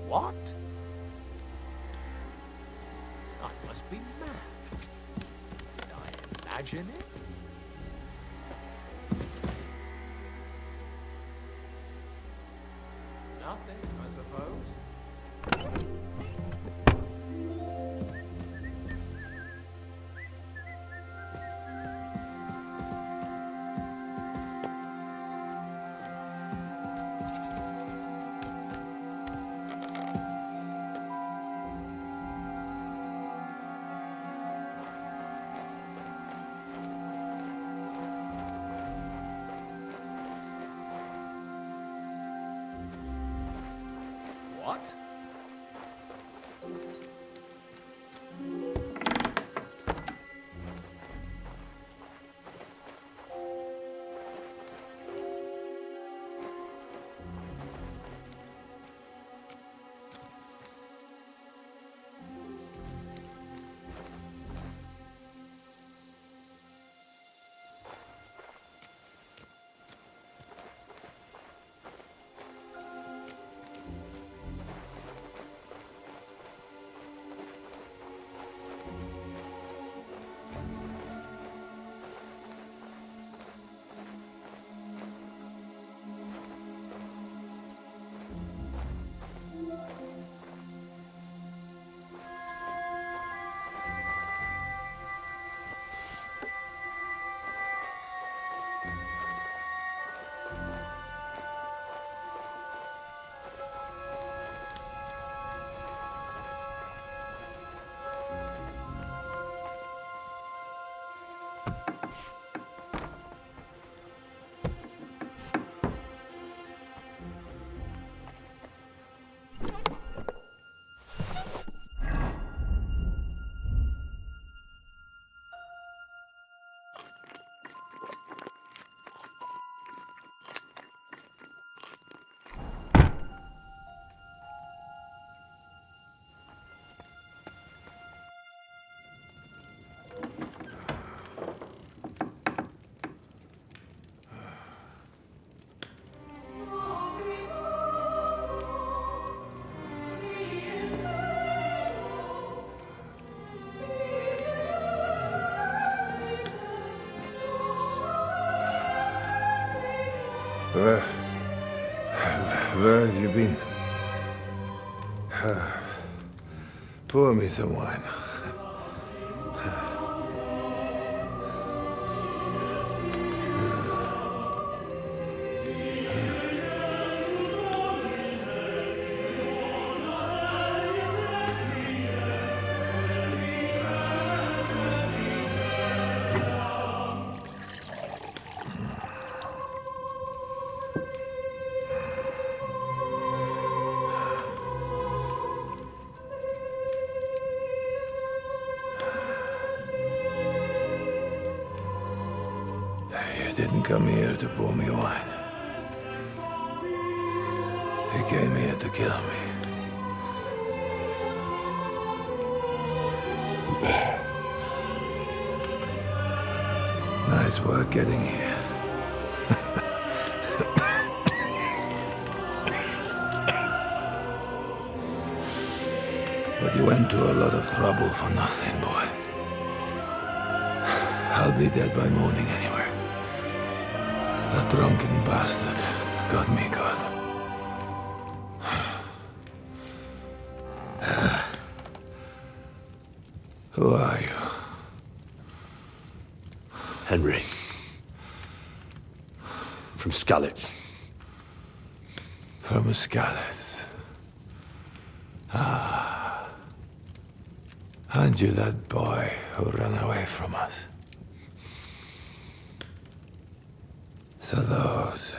What? I must be mad. Did I imagine it? Nothing, I suppose. What? Where have you been? Pour me some wine. Didn't come here to pour me wine. He came here to kill me. Nice work getting here. But you went to a lot of trouble for nothing, boy. I'll be dead by morning anyway. That drunken bastard got me good. Who are you? Henry. From Skalitz. From Skalitz. Ah. Aren't you that boy who ran away from us? So those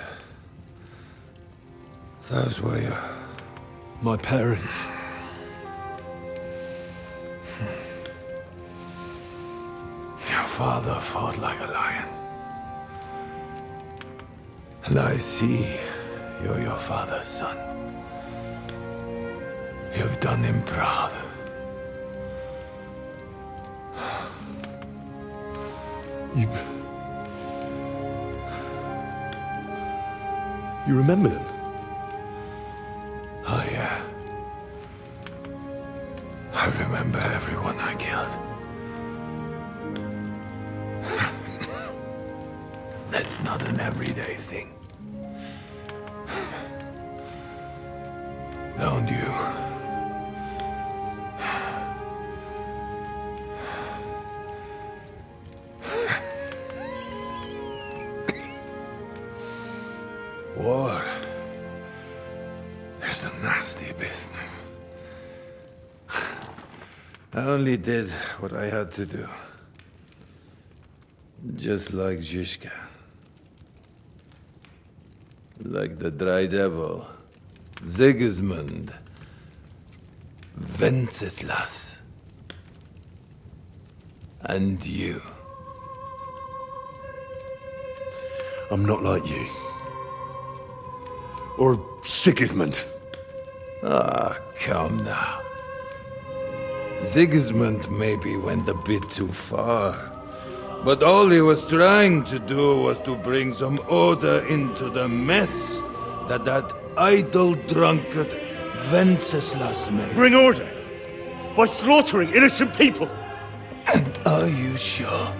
were your... My parents. Your father fought like a lion. And I see you're your father's son. You've done him proud. You remember them? Oh, yeah. That's not an everyday thing. Don't you? War is a nasty business. I only did what I had to do. Just like Zizka. Like the Dry Devil. Sigismund. Wenceslas. And you. I'm not like you. Or Sigismund. Ah, come now. Sigismund maybe went a bit too far. But all he was trying to do was to bring some order into the mess that idle drunkard Wenceslas made. Bring order by slaughtering innocent people. And are you sure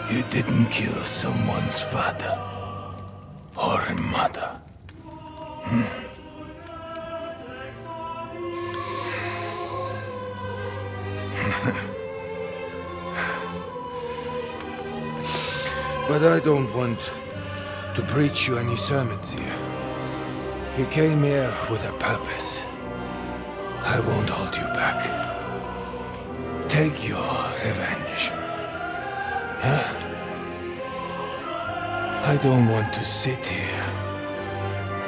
you didn't kill someone's father or mother? But I don't want to preach you any sermons here. You came here with a purpose. I won't hold you back. Take your revenge. Huh? I don't want to sit here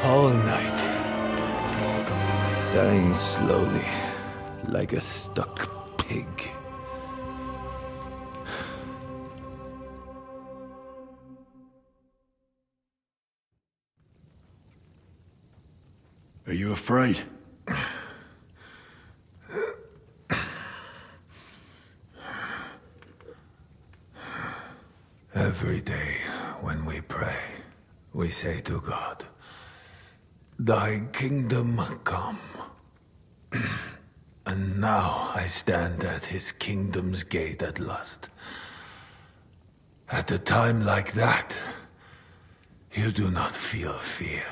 all night, dying slowly like a stuck pig. Are you afraid? Every day when we pray, we say to God, "Thy kingdom come." And now I stand at his kingdom's gate at last. At a time like that, you do not feel fear.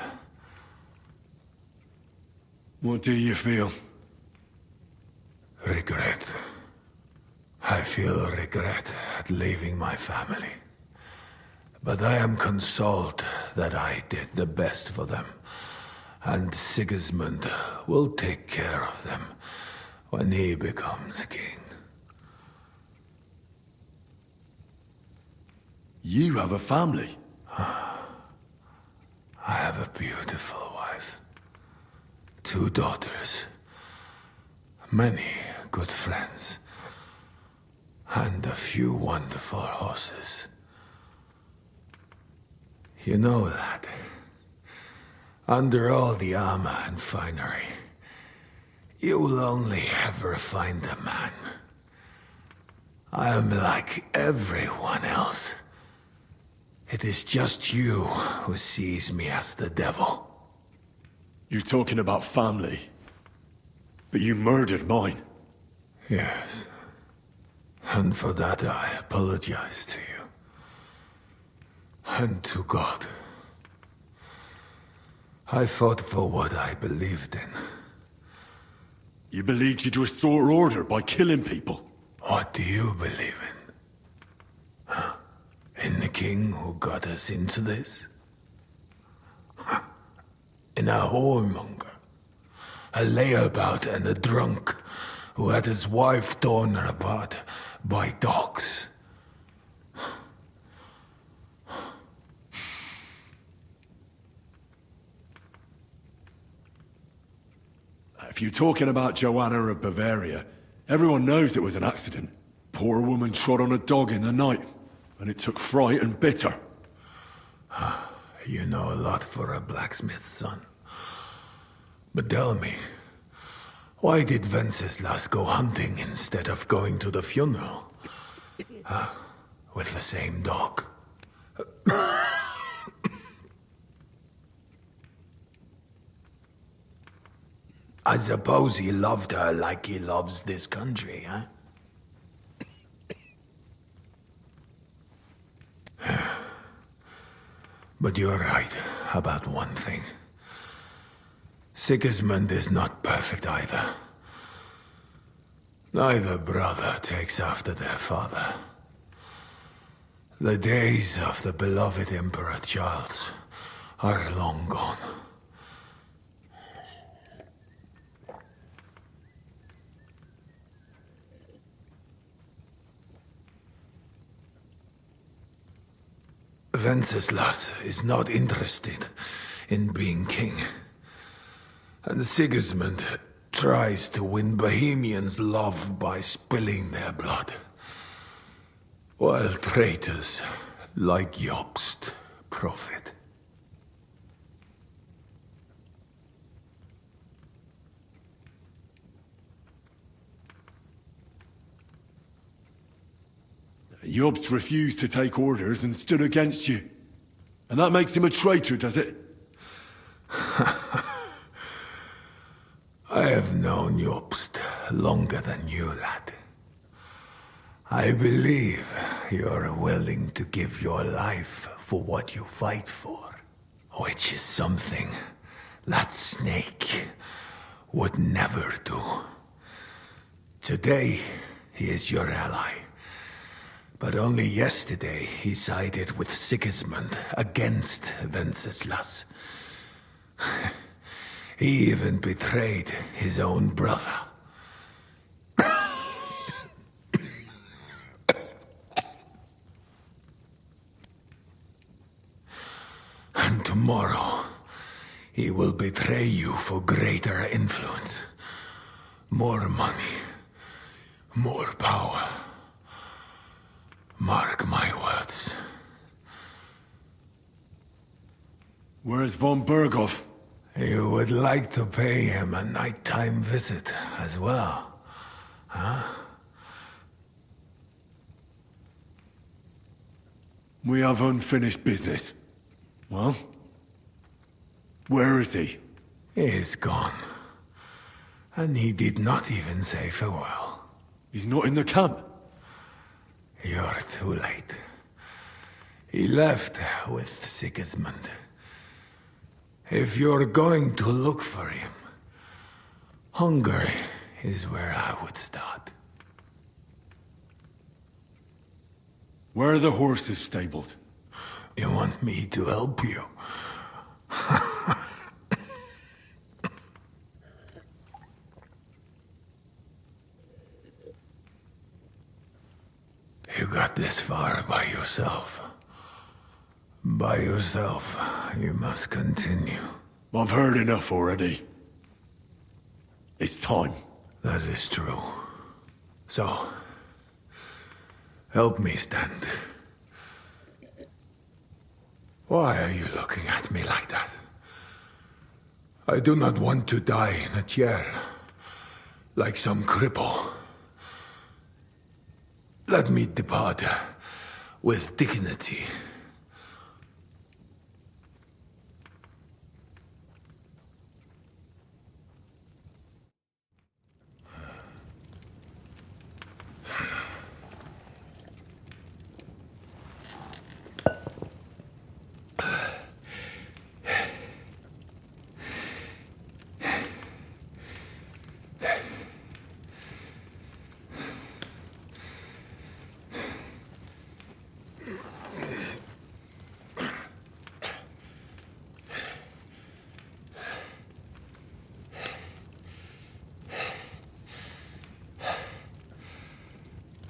What do you feel? Regret. I feel regret at leaving my family. But I am consoled that I did the best for them. And Sigismund will take care of them when he becomes king. You have a family. I have a beautiful wife. 2 daughters. Many good friends. And a few wonderful horses. You know that. Under all the armor and finery, you will only ever find a man. I am like everyone else. It is just you who sees me as the devil. You're talking about family. But you murdered mine. Yes. And for that I apologize to you. And to God. I fought for what I believed in. You believed you'd restore order by killing people. What do you believe in? Huh? In the king who got us into this? Huh? In a whoremonger? A layabout and a drunk who had his wife torn apart by dogs? If you're talking about Joanna of Bavaria, everyone knows it was an accident. Poor woman trod on a dog in the night, and it took fright and bit her. You know a lot for a blacksmith's son. But tell me, why did Wenceslas go hunting instead of going to the funeral? With the same dog? I suppose he loved her like he loves this country, huh? But you're right about one thing. Sigismund is not perfect either. Neither brother takes after their father. The days of the beloved Emperor Charles are long gone. Wenceslas is not interested in being king. And Sigismund tries to win Bohemians' love by spilling their blood. While traitors like Jobst profit. Jobst refused to take orders and stood against you. And that makes him a traitor, does it? I have known Jobst longer than you, lad. I believe you're willing to give your life for what you fight for. Which is something that snake would never do. Today, he is your ally. But only yesterday he sided with Sigismund against Wenceslas. He even betrayed his own brother. And tomorrow, he will betray you for greater influence. More money. More power. Mark my words. Where's von Berghoff? You would like to pay him a nighttime visit as well, huh? We have unfinished business. Well? Where is he? He is gone. And he did not even say farewell. He's not in the camp. You're too late. He left with Sigismund. If you're going to look for him, Hungary is where I would start. Where are the horses stabled? You want me to help you? You got this far by yourself. By yourself, you must continue. I've heard enough already. It's time. That is true. So, help me stand. Why are you looking at me like that? I do not want to die in a chair, like some cripple. Let me depart with dignity.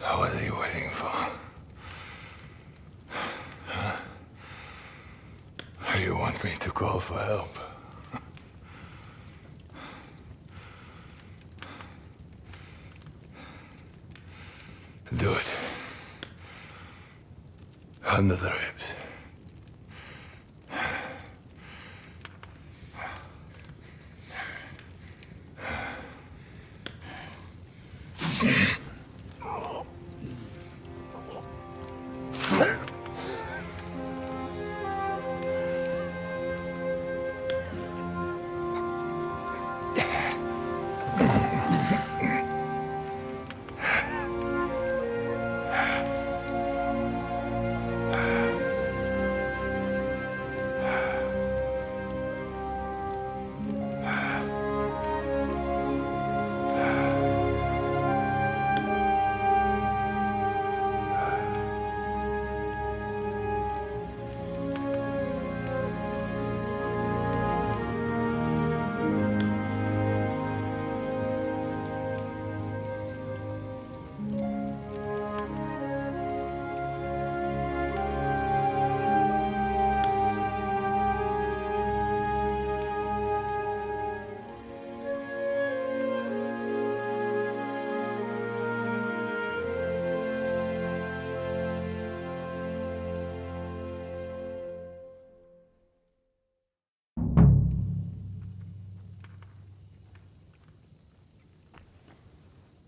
What are you waiting for? Huh? You want me to call for help? Do it. Under the ribs.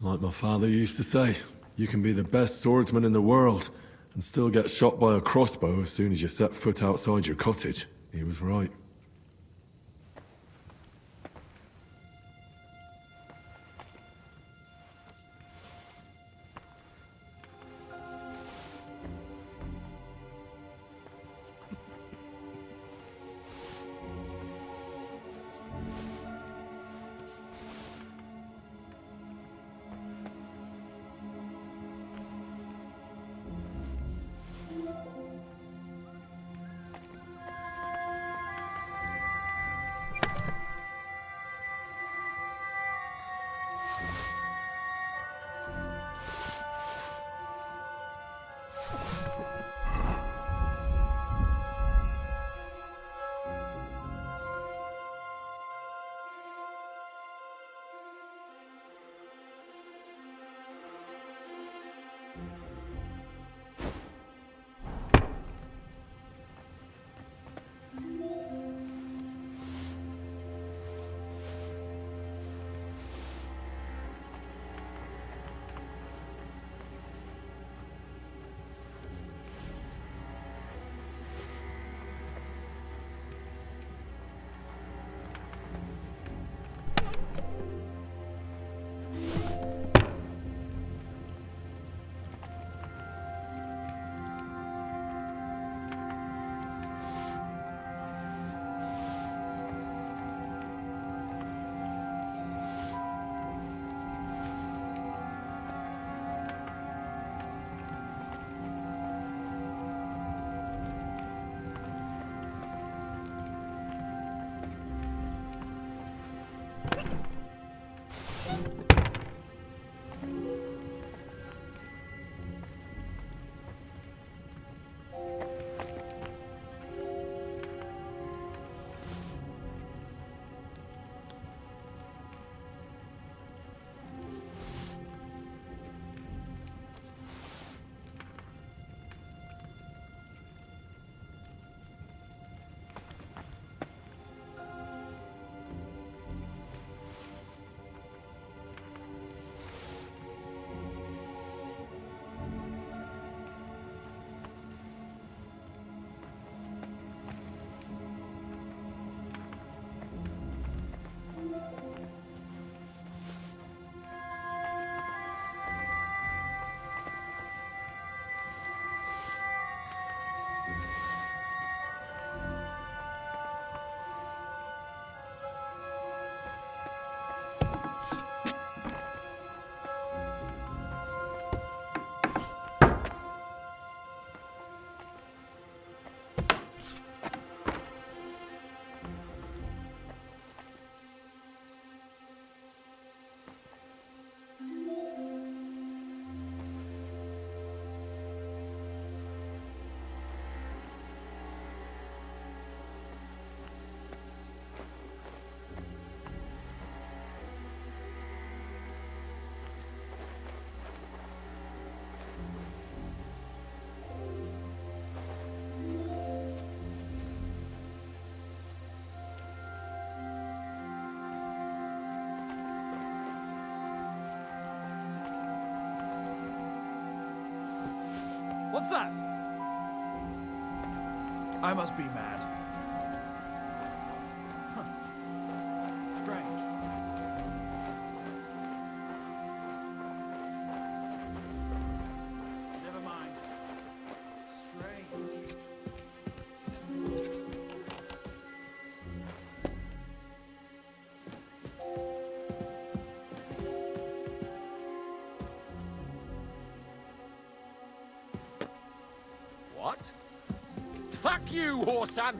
Like my father used to say, you can be the best swordsman in the world and still get shot by a crossbow as soon as you set foot outside your cottage. He was right. What's that? I must be mad. Huh. Strange. Never mind. Strange. What? Fuck you, whoreson!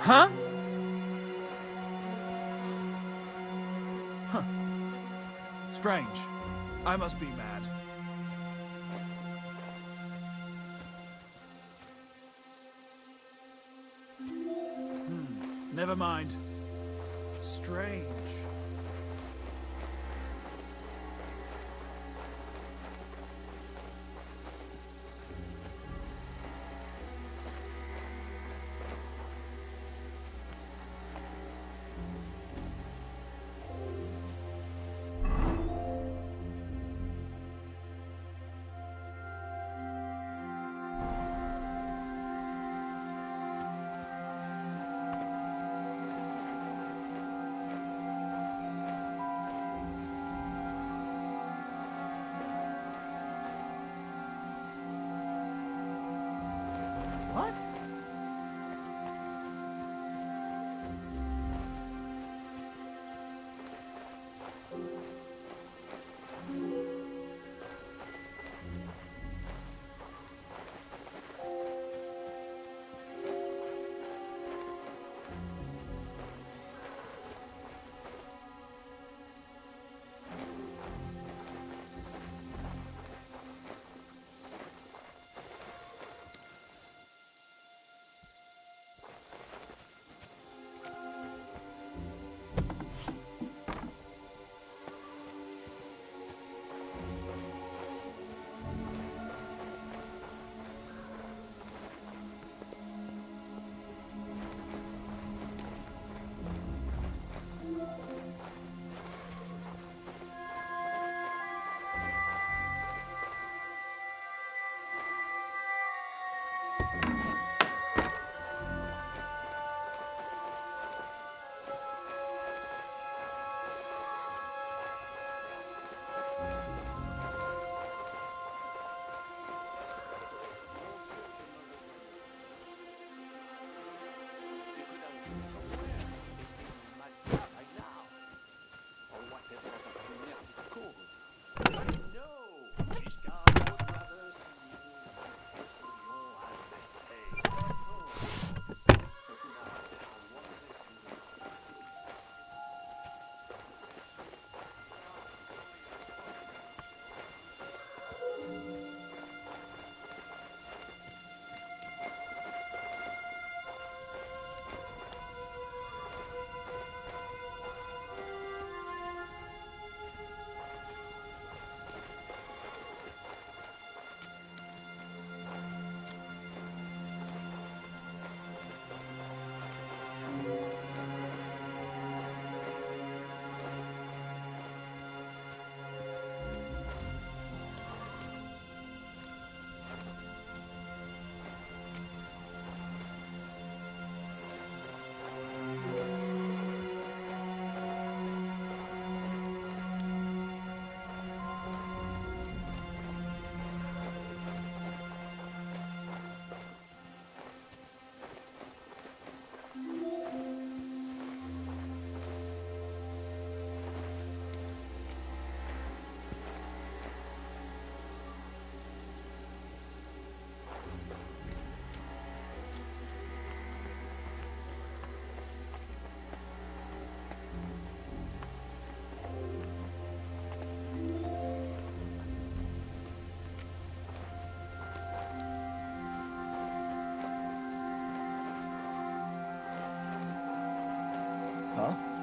Huh? Huh. Strange. I must be mad. Never mind. Strange. What? Hả?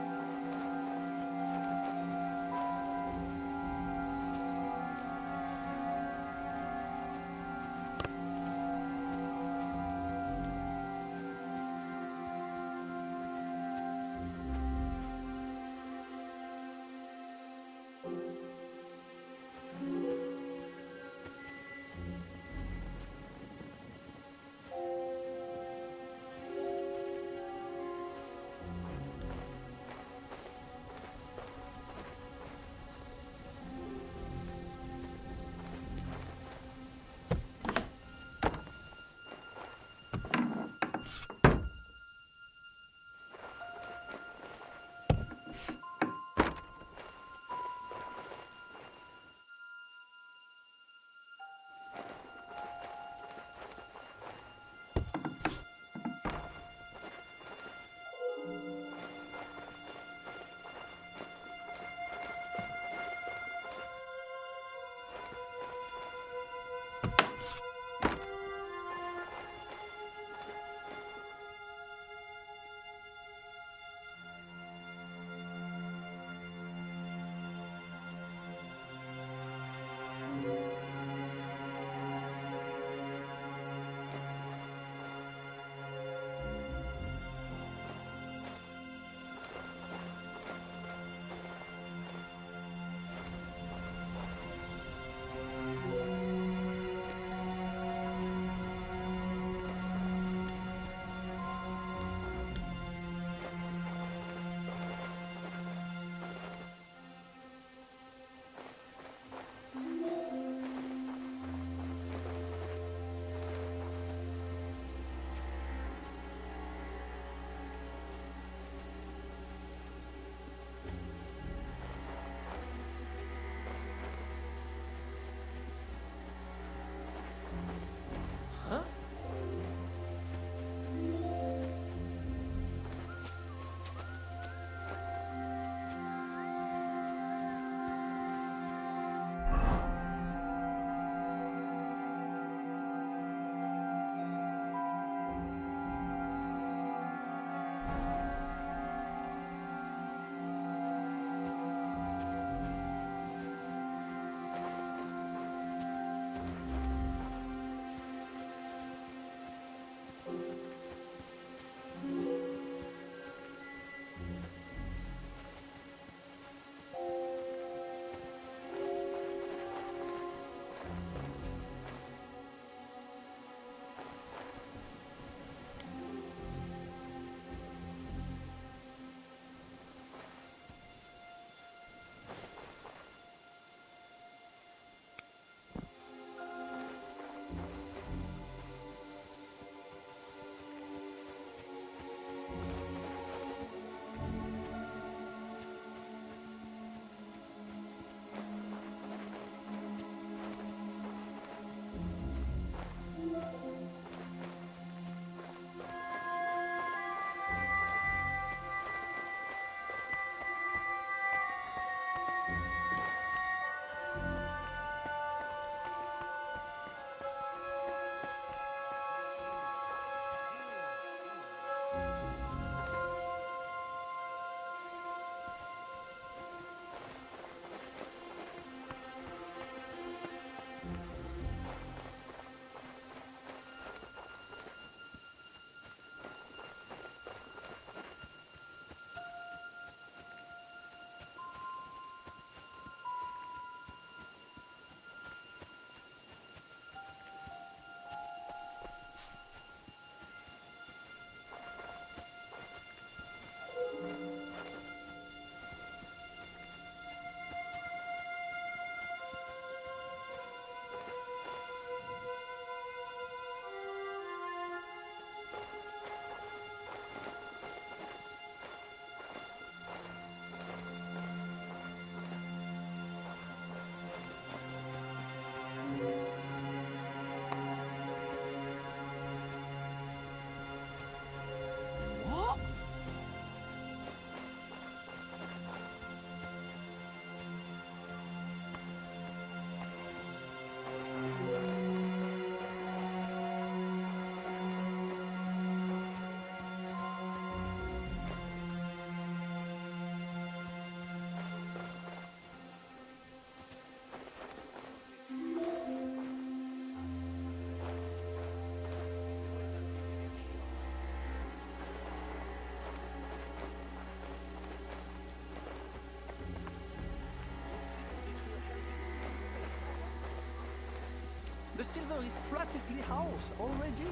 father is practically ours already.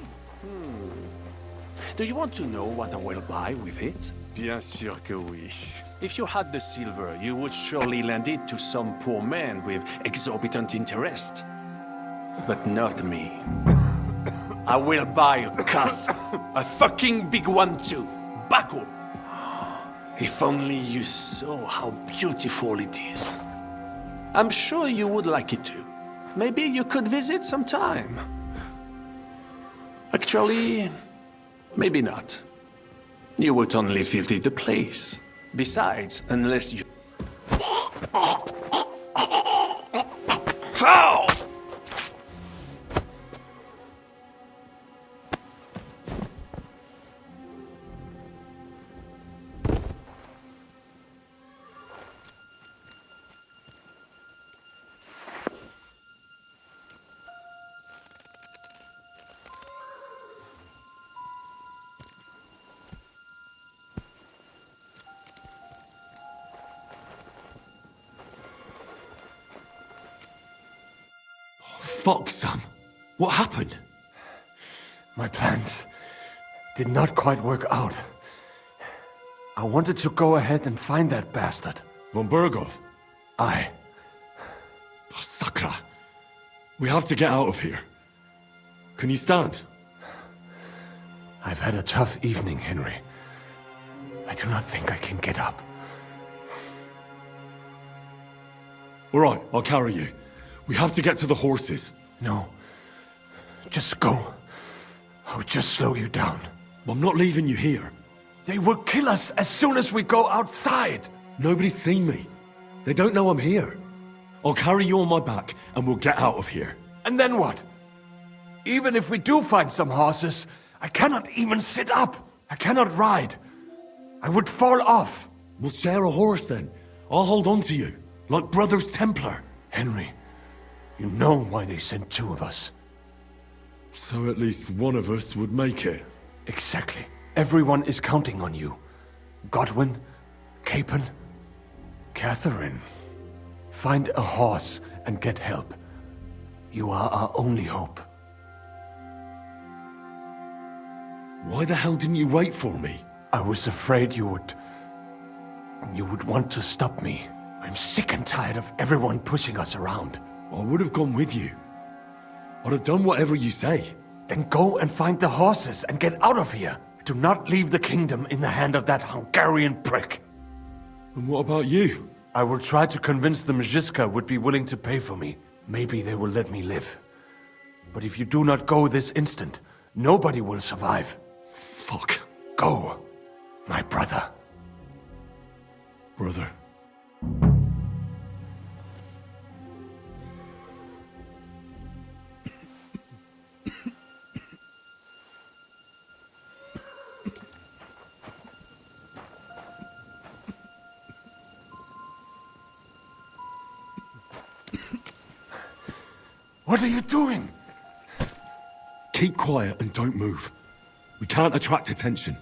Do you want to know what I will buy with it? Bien sûr que oui. If you had the silver, you would surely lend it to some poor man with exorbitant interest. But not me. I will buy a castle. A fucking big one too. Baco. If only you saw how beautiful it is. I'm sure you would like it too. Maybe you could visit sometime. Actually, maybe not. You would only visit the place. Besides, unless you... Ow! Fuck, Sam. What happened? My plans did not quite work out. I wanted to go ahead and find that bastard. Von Bergov? I... Oh, Sakra. We have to get out of here. Can you stand? I've had a tough evening, Henry. I do not think I can get up. All right, I'll carry you. We have to get to the horses. No. Just go. I will just slow you down. I'm not leaving you here. They will kill us as soon as we go outside. Nobody's seen me. They don't know I'm here. I'll carry you on my back and we'll get out of here. And then what? Even if we do find some horses, I cannot even sit up. I cannot ride. I would fall off. We'll share a horse then. I'll hold on to you, like Brothers Templar. Henry, you know why they sent two of us. So at least one of us would make it. Exactly. Everyone is counting on you. Godwin, Capon, Catherine. Find a horse and get help. You are our only hope. Why the hell didn't you wait for me? I was afraid you would want to stop me. I'm sick and tired of everyone pushing us around. I would have gone with you. I'd have done whatever you say. Then go and find the horses and get out of here. Do not leave the kingdom in the hand of that Hungarian prick. And what about you? I will try to convince the Mjiska would be willing to pay for me. Maybe they will let me live. But if you do not go this instant, nobody will survive. Fuck. Go, my brother. Brother. What are you doing? Keep quiet and don't move. We can't attract attention.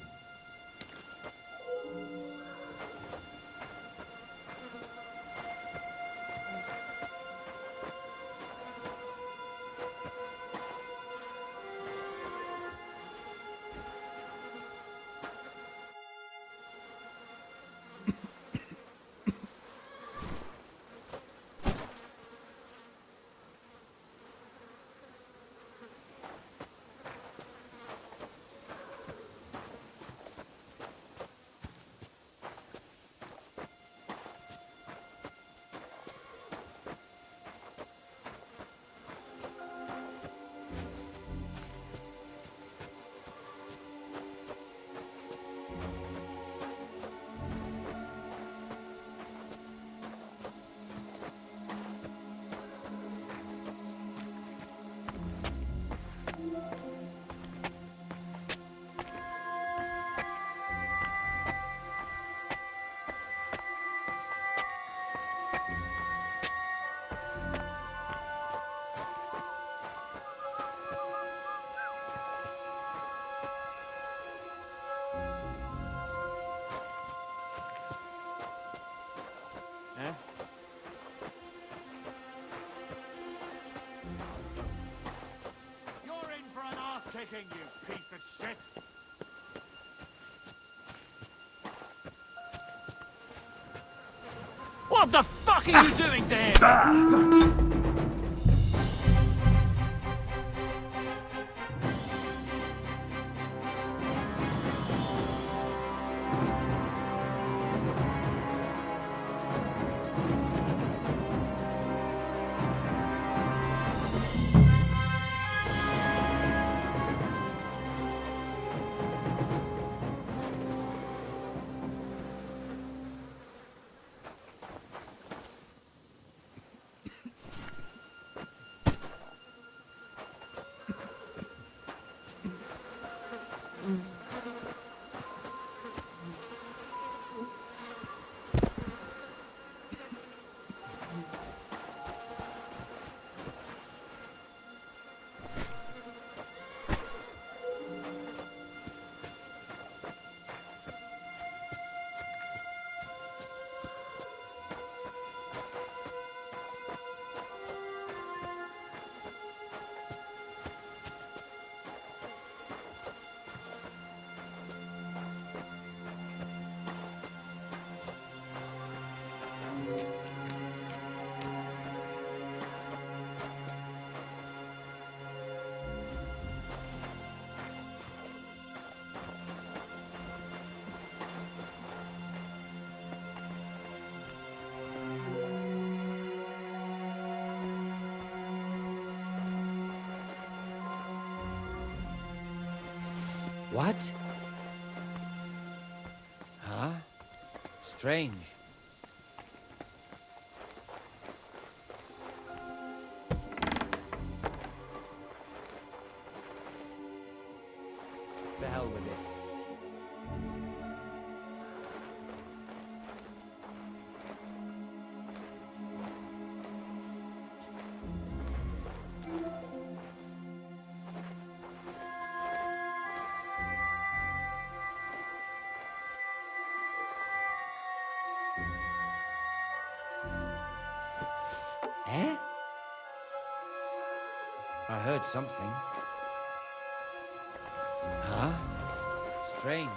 king, you piece of shit! What the fuck are you doing to him? What? Huh? Strange. The hell with it. Eh? I heard something. Huh? Strange.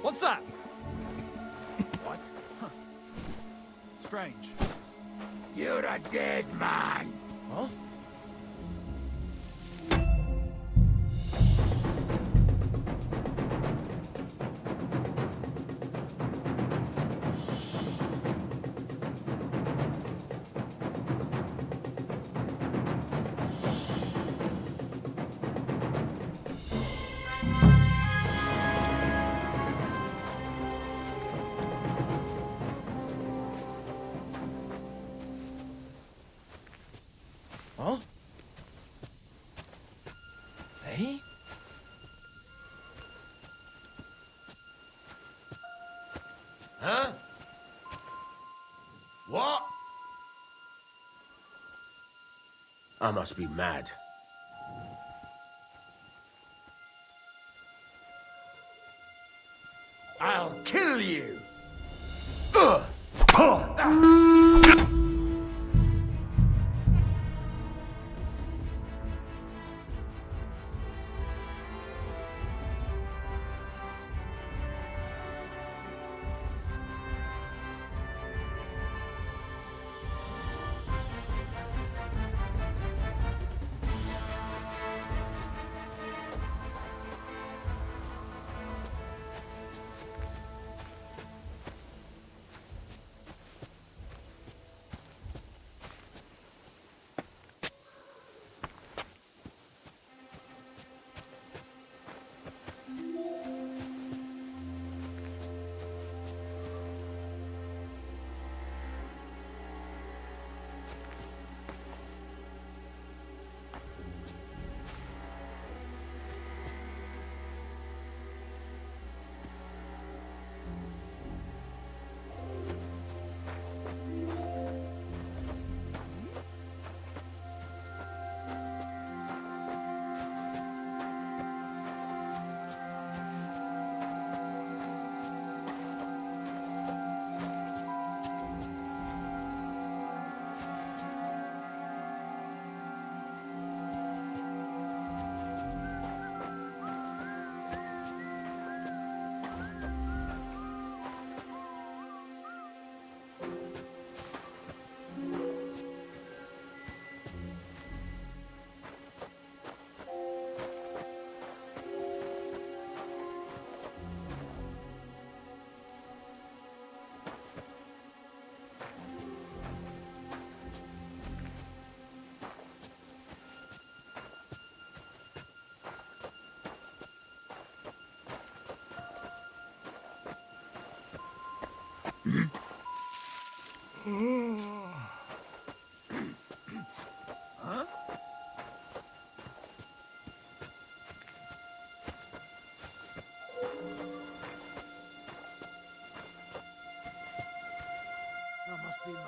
What's that? What? Strange. You're a dead man. Huh? Huh? Hey? Huh? What? I must be mad. I'll kill you! Ugh! Huh? I must be mad.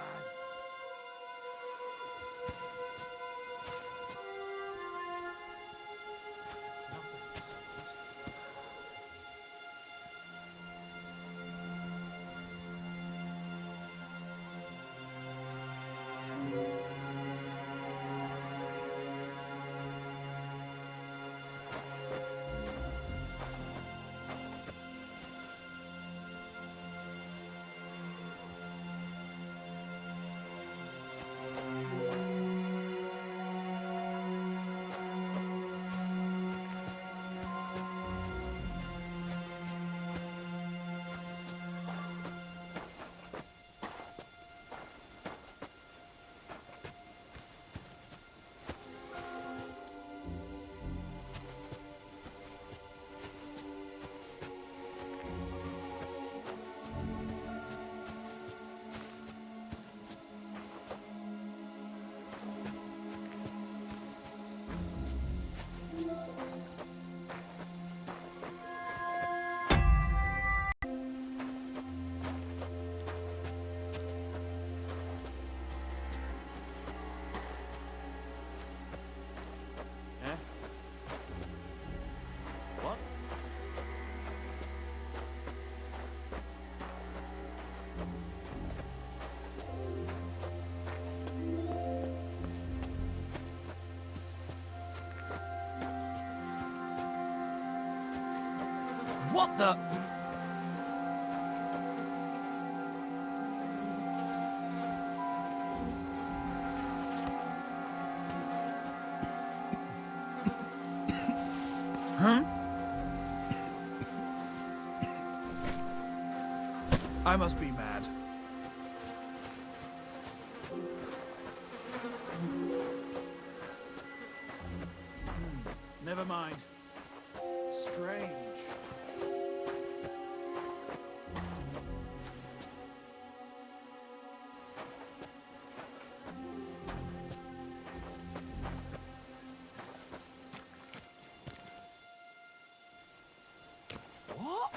What the? I must be mad. Never mind. Strange. What?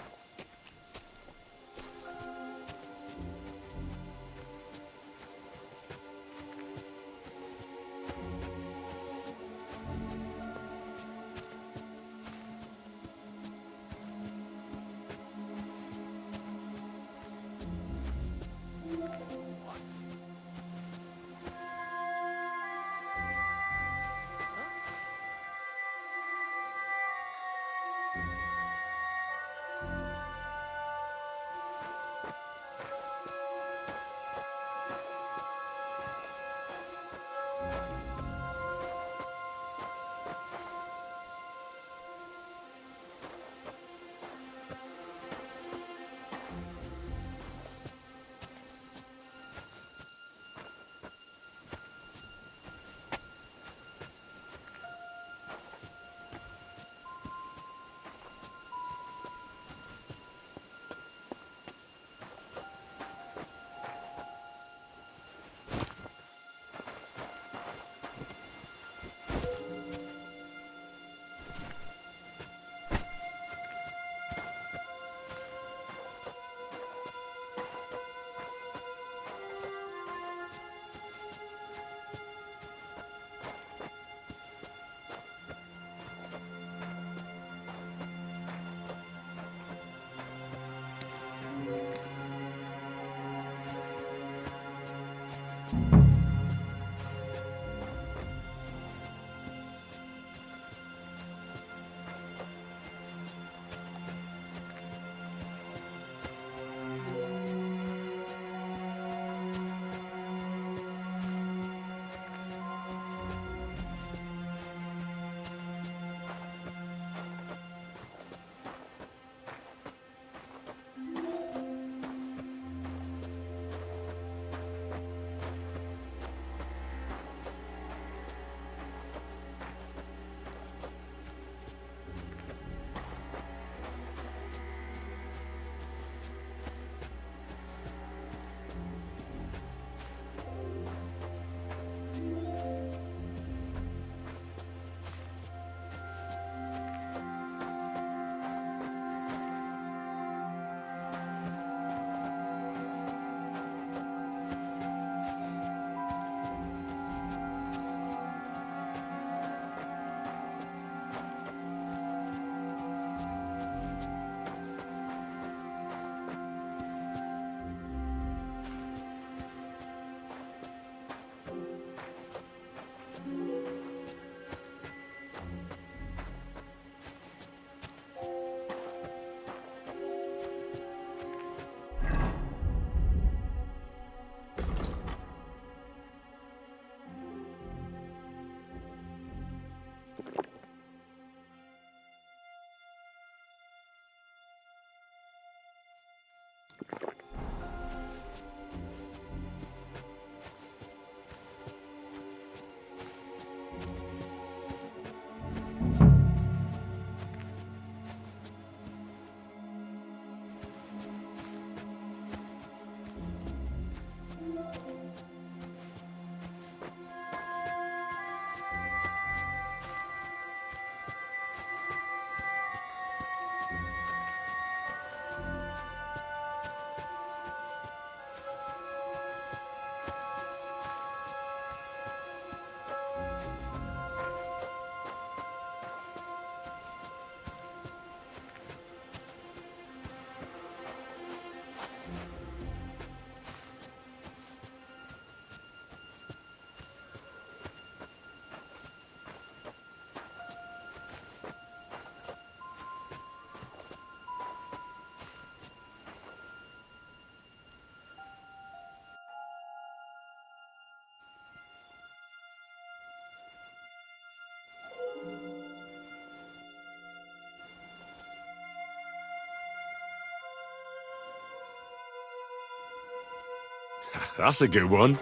That's a good one.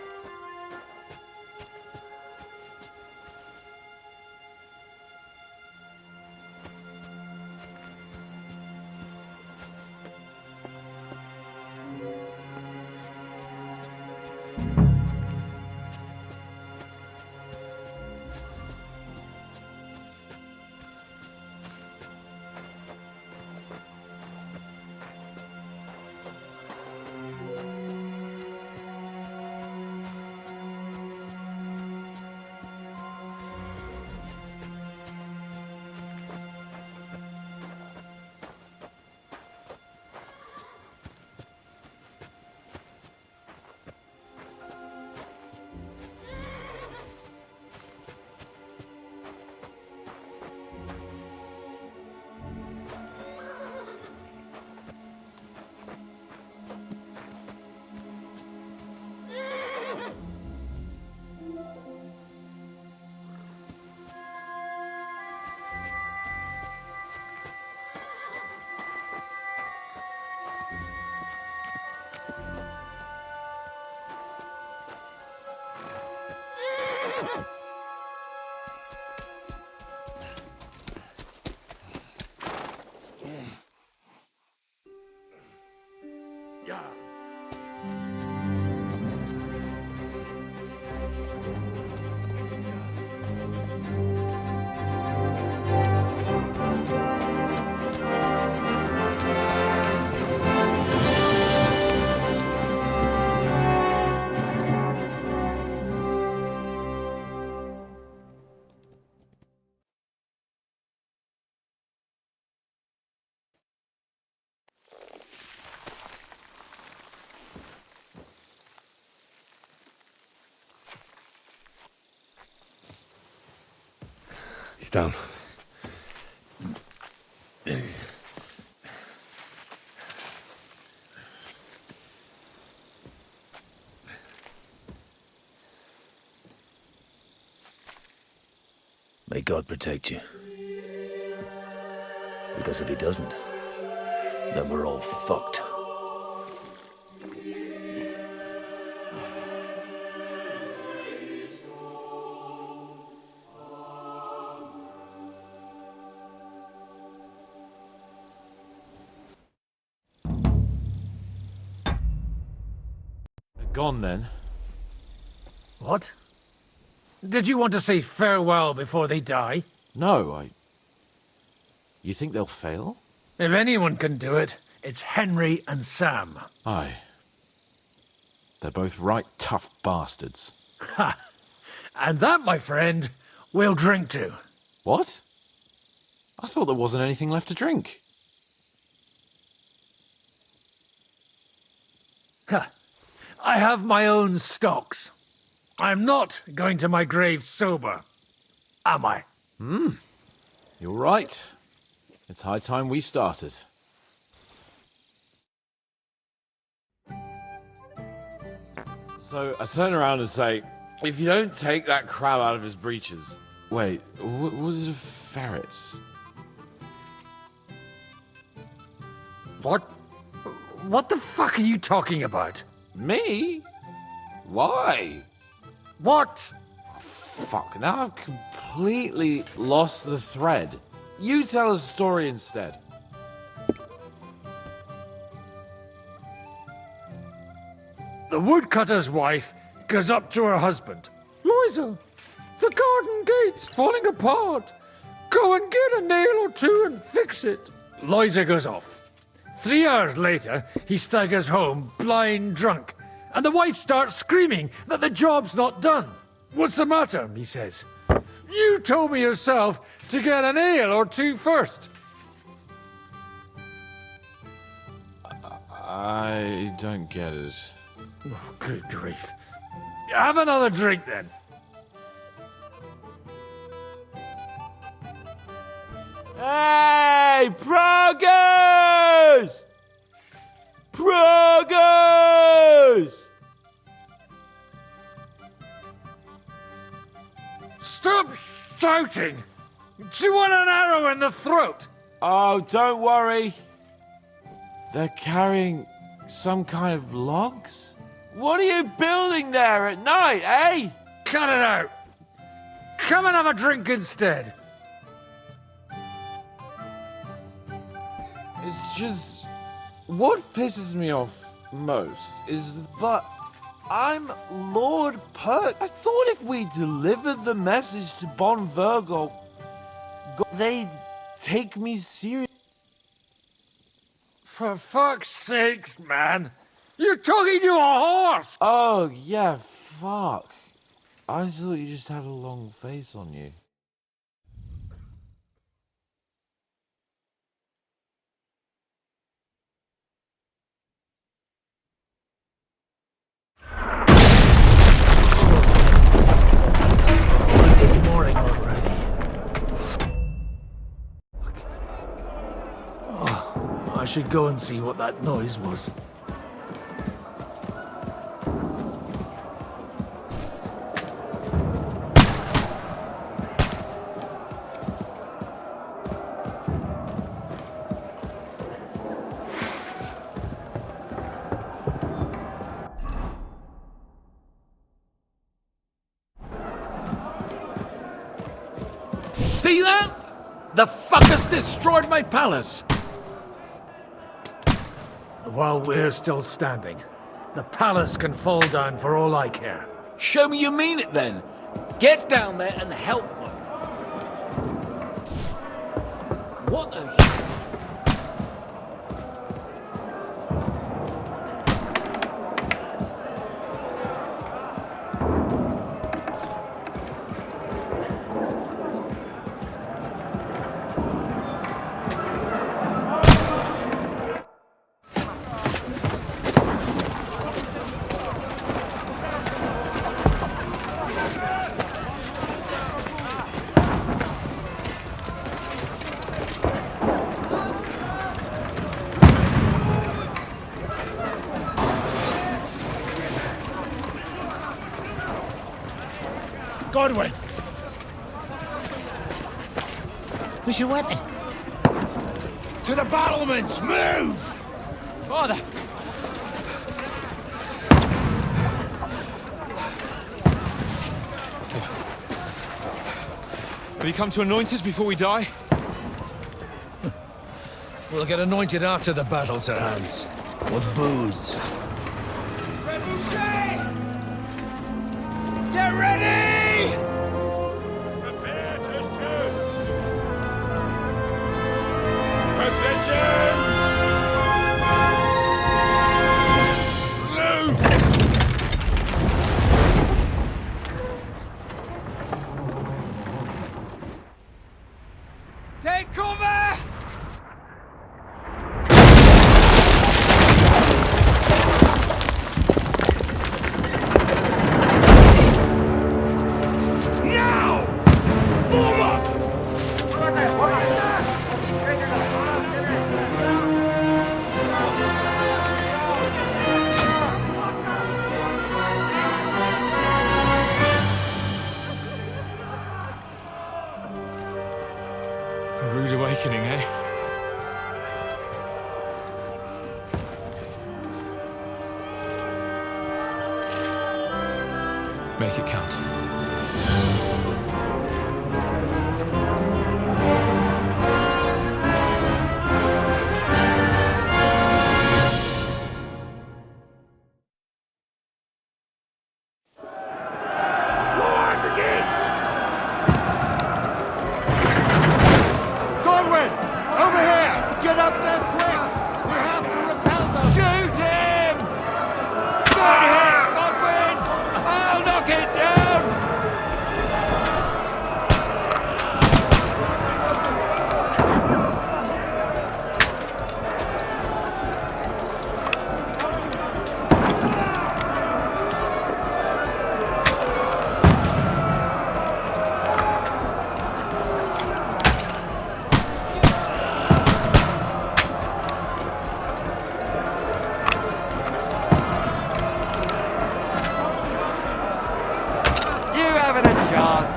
He's down. May God protect you. Because if he doesn't, then we're all fucked. Gone then? What? Did you want to say farewell before they die? No, You think they'll fail? If anyone can do it, it's Henry and Sam. Aye. They're both right tough bastards. Ha! And that, my friend, we'll drink to. What? I thought there wasn't anything left to drink. Ha! I have my own stocks. I'm not going to my grave sober, am I? You're right. It's high time we started. So I turn around and say, if you don't take that crab out of his breeches... Wait, was it a ferret? What? What the fuck are you talking about? Me? Why? What? Fuck, now I've completely lost the thread. You tell us a story instead. The woodcutter's wife goes up to her husband. Liza, the garden gate's falling apart. Go and get a nail or two and fix it. Liza goes off. 3 hours later, he staggers home, blind drunk, and the wife starts screaming that the job's not done. What's the matter? He says. You told me yourself to get an ale or two first. I don't get it. Oh, good grief. Have another drink then. Hey, progress! Progress! Stop shouting! Do you want an arrow in the throat? Oh, don't worry. They're carrying some kind of logs? What are you building there at night, eh? Cut it out! Come and have a drink instead! It's just... What pisses me off most is... But I'm Lord Perk. I thought if we delivered the message to Bon Virgo, they'd take me serious. For fuck's sake, man! You're talking to a horse! Oh, yeah, fuck. I thought you just had a long face on you. Is it morning already? Fuck. Oh, I should go and see what that noise was. See that? The fuckers destroyed my palace. While we're still standing, the palace can fall down for all I care. Show me you mean it then. Get down there and help them. What the... Godwin! Who's your weapon? To the battlements! Move! Father! Have you come to anoint us before we die? We'll get anointed after the battles are hands. With booze. Get ready! Take cover! Now! Form up! A rude awakening, eh? Make it count. Godwin! Over here! Get up there quick! We have to repel them! Shoot him! Good hit, Godwin! I'll knock it down! You haven't a chance.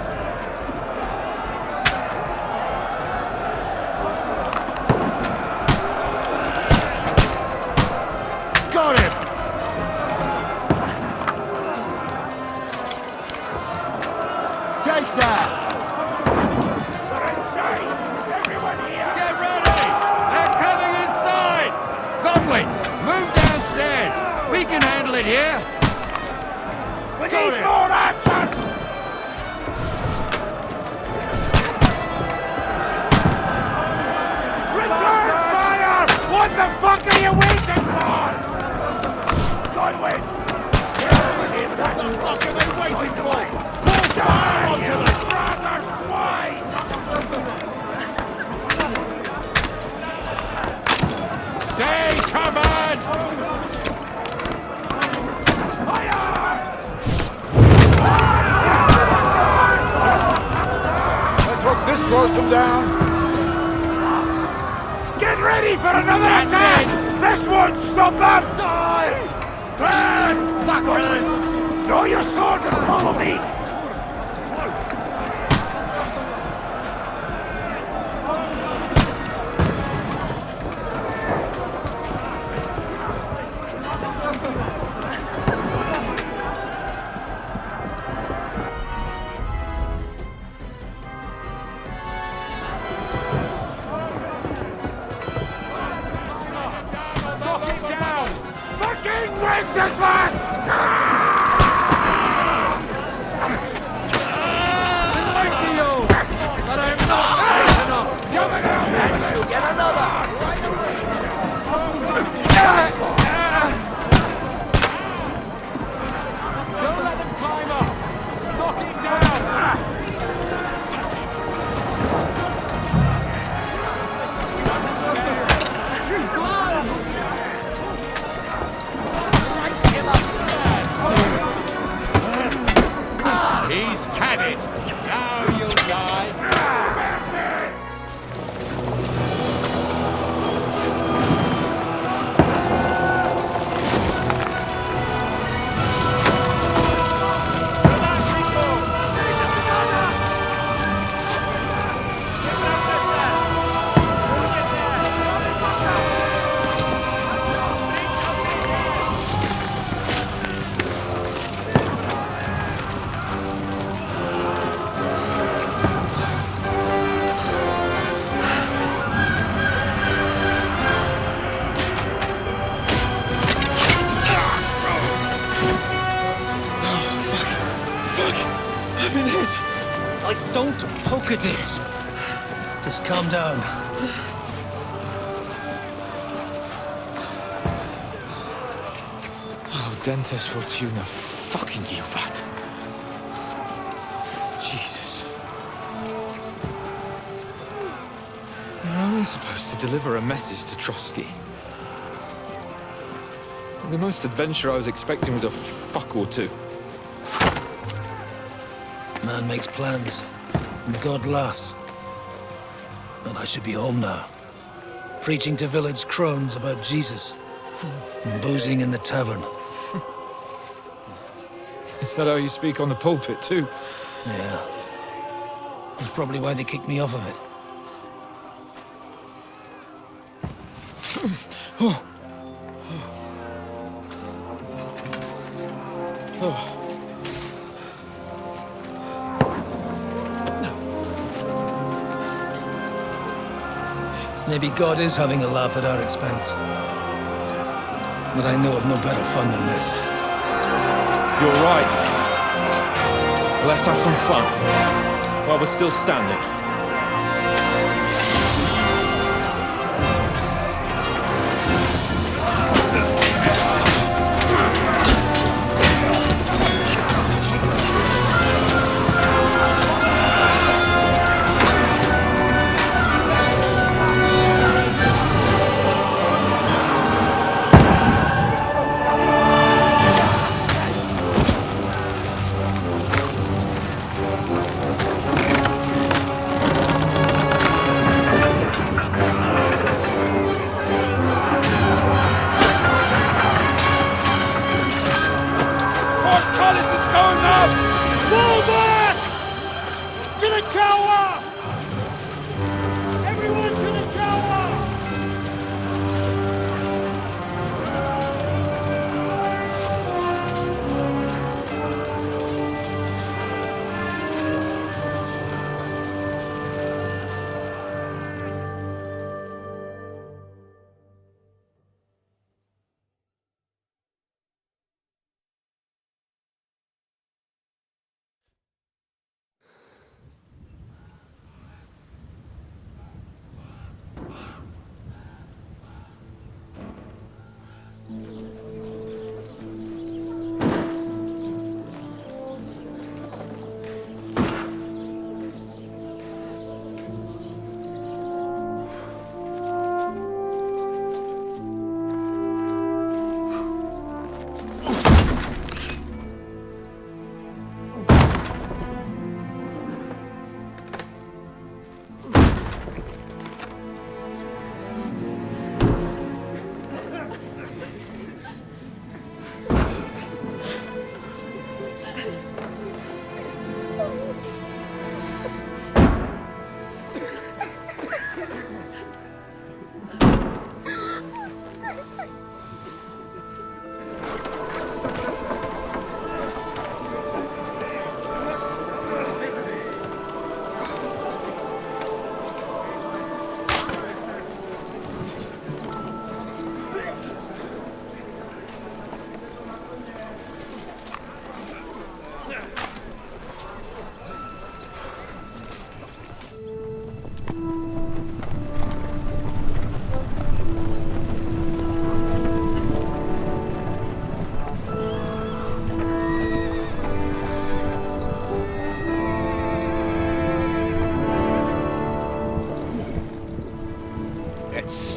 Got him! battle in here. We need more action! Return fire! What the fuck are you waiting for? Godwin! What the fuck are they waiting for? Pull down, you brother swine! Stay covered! Let's hope this slows them down. Get ready for another attack! This won't stop them! Die! Burn, fuckers! Draw your sword and follow me! As fast! But I'm not enough. And you get another! Right away! Don't let them climb up! Knock it down! He's had it! Now you'll die! Don't poke at it. Just calm down. Oh, Dentes Fortuna fucking juvat. Jesus. We were only supposed to deliver a message to Trotsky. The most adventure I was expecting was a fuck or two. Man makes plans, and God laughs. But I should be home now, preaching to village crones about Jesus, and boozing in the tavern. Is that how you speak on the pulpit, too? Yeah. That's probably why they kicked me off of it. Oh. Oh. Maybe God is having a laugh at our expense. But I know of no better fun than this. You're right. Let's have some fun while we're still standing.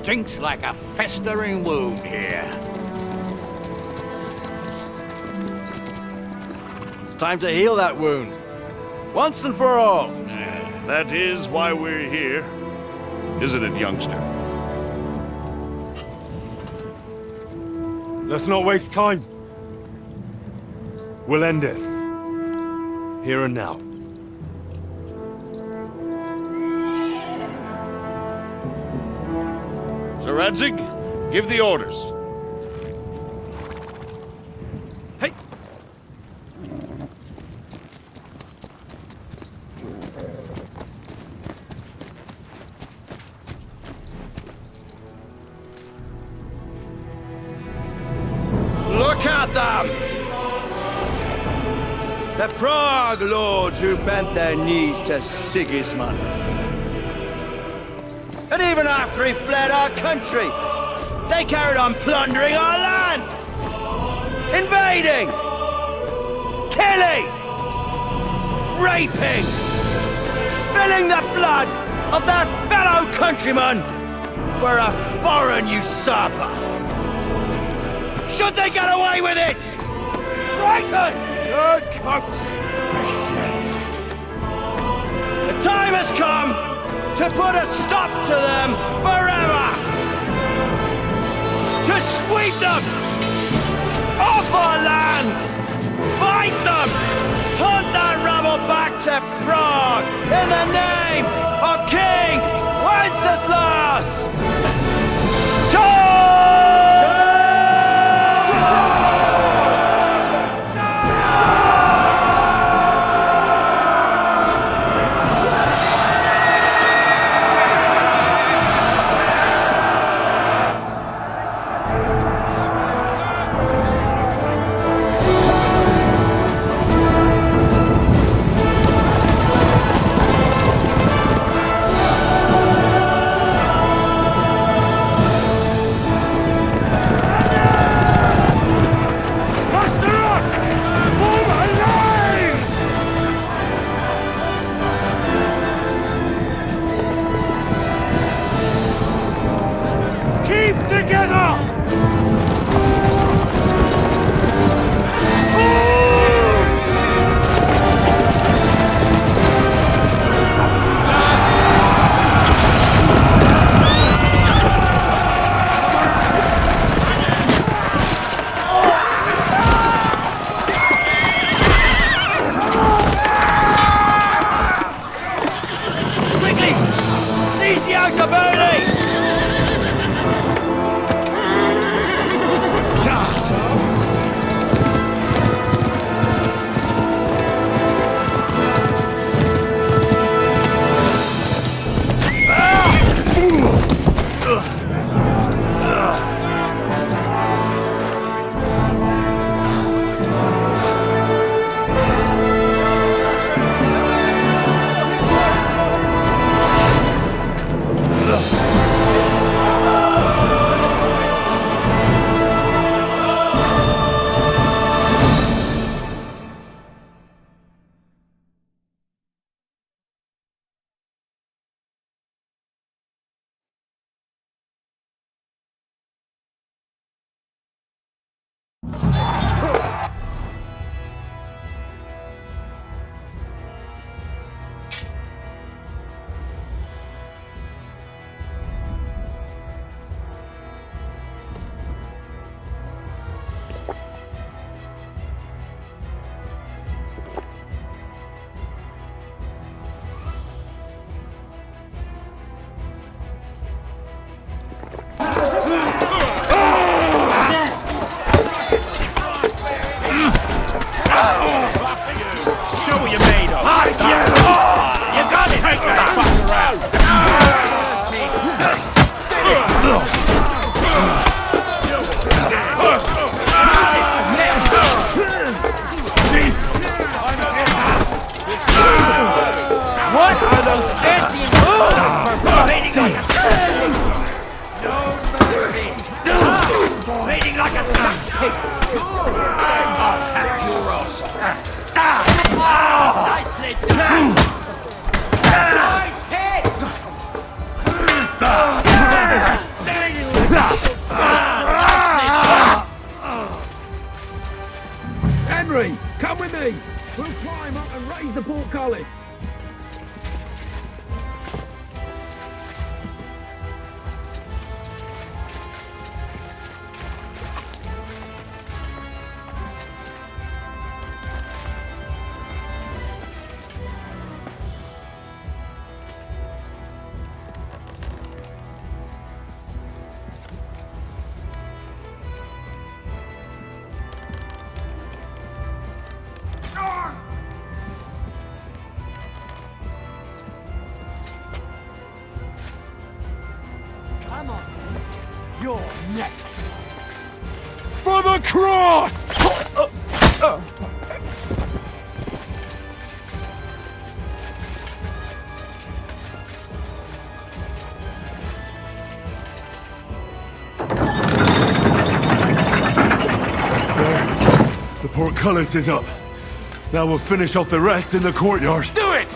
stinks like a festering wound here. It's time to heal that wound. Once and for all. That is why we're here. Isn't it, youngster? Let's not waste time. We'll end it. Here and now. Sir Radzig, give the orders. Hey! Look at them! The Prague lords who bent their knees to Sigismund. And even after he fled our country, they carried on plundering our lands! Invading! Killing! Raping! Spilling the blood of their fellow countrymen for a foreign usurper! Should they get away with it? Traitor! Good coats! The time has come to put a stop to them forever! To sweep them off our land! Fight them! Hunt that rabble back to Prague in the name of King Wenceslas! Stay Henry, come with me. We'll climb up and raise the portcullis. Come on. You're next. For the cross! There. The portcullis is up. Now we'll finish off the rest in the courtyard. Do it!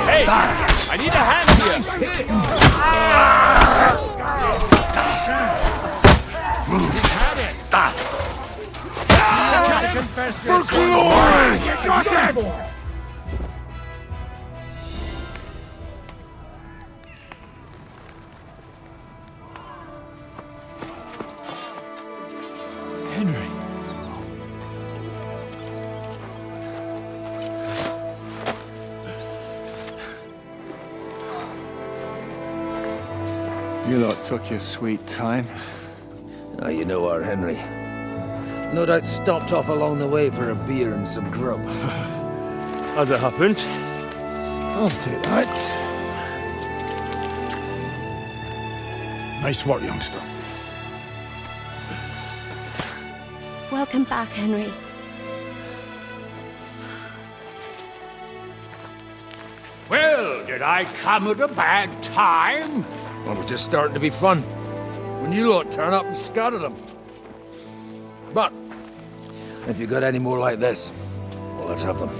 Hey, I need a hand here. You lot took your sweet time. You know our Henry. No doubt stopped off along the way for a beer and some grub. As it happens. I'll take that. Nice work, youngster. Welcome back, Henry. Well, did I come at a bad time? Well, it was just starting to be fun when you lot turn up and scatter them. But if you got any more like this, well, let's have them.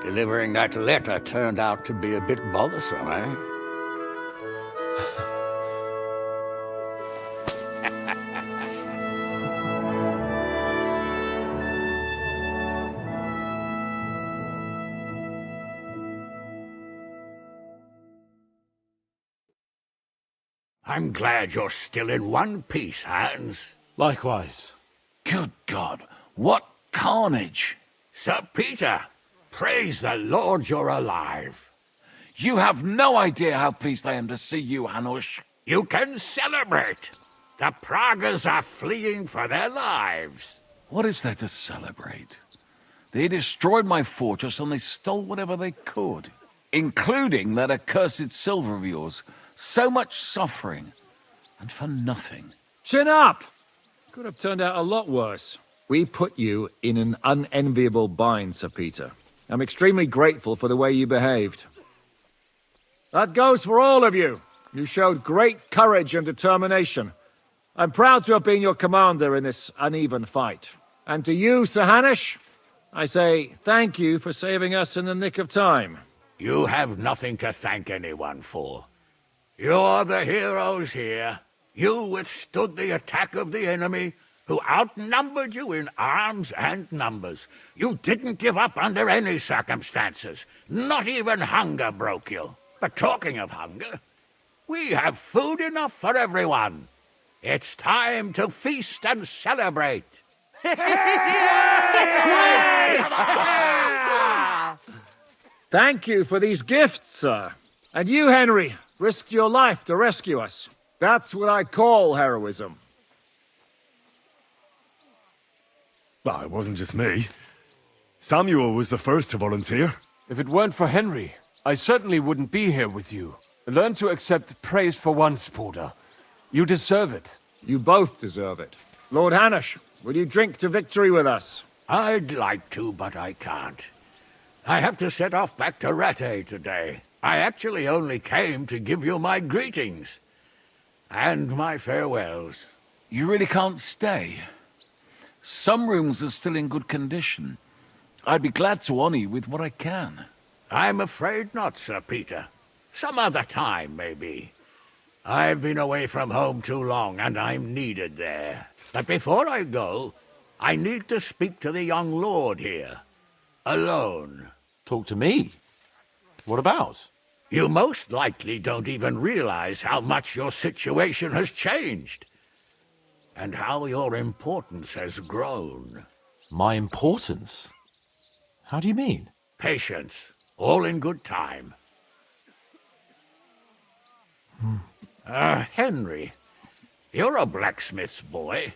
Delivering that letter turned out to be a bit bothersome, eh? I'm glad you're still in one piece, Hans. Likewise. Good God, what carnage! Sir Peter, praise the Lord you're alive. You have no idea how pleased I am to see you, Hanush. You can celebrate. The Pragas are fleeing for their lives. What is there to celebrate? They destroyed my fortress and they stole whatever they could, including that accursed silver of yours. So much suffering, and for nothing. Chin up! Could have turned out a lot worse. We put you in an unenviable bind, Sir Peter. I'm extremely grateful for the way you behaved. That goes for all of you. You showed great courage and determination. I'm proud to have been your commander in this uneven fight. And to you, Sir Hanush, I say thank you for saving us in the nick of time. You have nothing to thank anyone for. You're the heroes here. You withstood the attack of the enemy, who outnumbered you in arms and numbers. You didn't give up under any circumstances. Not even hunger broke you. But talking of hunger, we have food enough for everyone. It's time to feast and celebrate. Thank you for these gifts, sir. And you, Henry, risked your life to rescue us. That's what I call heroism. Well, it wasn't just me. Samuel was the first to volunteer. If it weren't for Henry, I certainly wouldn't be here with you. Learn to accept praise for once, Porter. You deserve it. You both deserve it. Lord Hanush, will you drink to victory with us? I'd like to, but I can't. I have to set off back to Rattay today. I actually only came to give you my greetings. And my farewells. You really can't stay? Some rooms are still in good condition. I'd be glad to honor you with what I can. I'm afraid not, Sir Peter. Some other time, maybe. I've been away from home too long, and I'm needed there. But before I go, I need to speak to the young lord here. Alone. Talk to me? What about? You most likely don't even realize how much your situation has changed. And how your importance has grown. My importance? How do you mean? Patience. All in good time. Henry, you're a blacksmith's boy.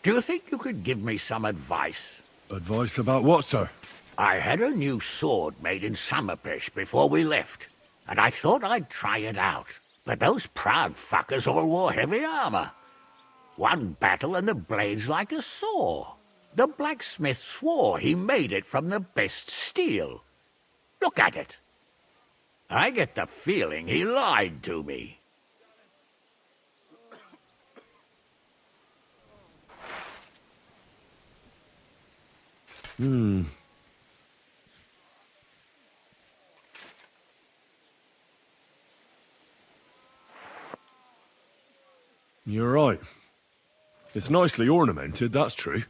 Do you think you could give me some advice? Advice about what, sir? I had a new sword made in Summerpish before we left, and I thought I'd try it out. But those proud fuckers all wore heavy armor. One battle and the blade's like a saw. The blacksmith swore he made it from the best steel. Look at it. I get the feeling he lied to me. You're right. It's nicely ornamented, that's true.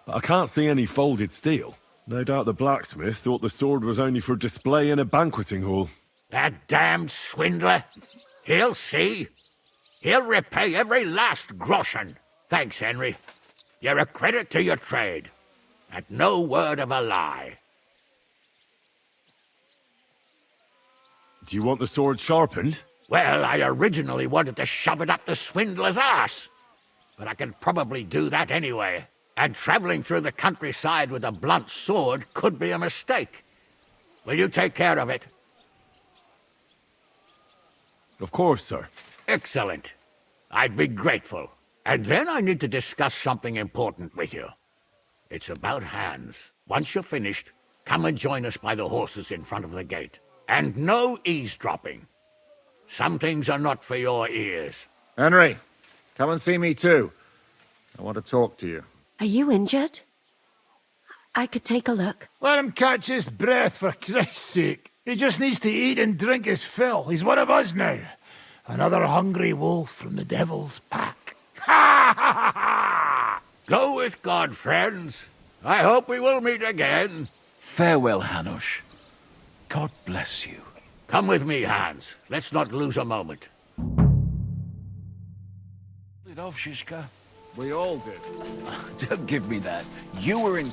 But I can't see any folded steel. No doubt the blacksmith thought the sword was only for display in a banqueting hall. That damned swindler. He'll see. He'll repay every last groschen. Thanks, Henry. You're a credit to your trade. And no word of a lie. Do you want the sword sharpened? Well, I originally wanted to shove it up the swindler's ass. But I can probably do that anyway. And traveling through the countryside with a blunt sword could be a mistake. Will you take care of it? Of course, sir. Excellent. I'd be grateful. And then I need to discuss something important with you. It's about Hans. Once you're finished, come and join us by the horses in front of the gate. And no eavesdropping. Some things are not for your ears. Henry, come and see me too. I want to talk to you. Are you injured? I could take a look. Let him catch his breath, for Christ's sake. He just needs to eat and drink his fill. He's one of us now. Another hungry wolf from the devil's pack. Ha ha ha! Go with God, friends. I hope we will meet again. Farewell, Hanush. God bless you. Come with me, Hans. Let's not lose a moment. It off, Shishka. We all did. Don't give me that. You were in...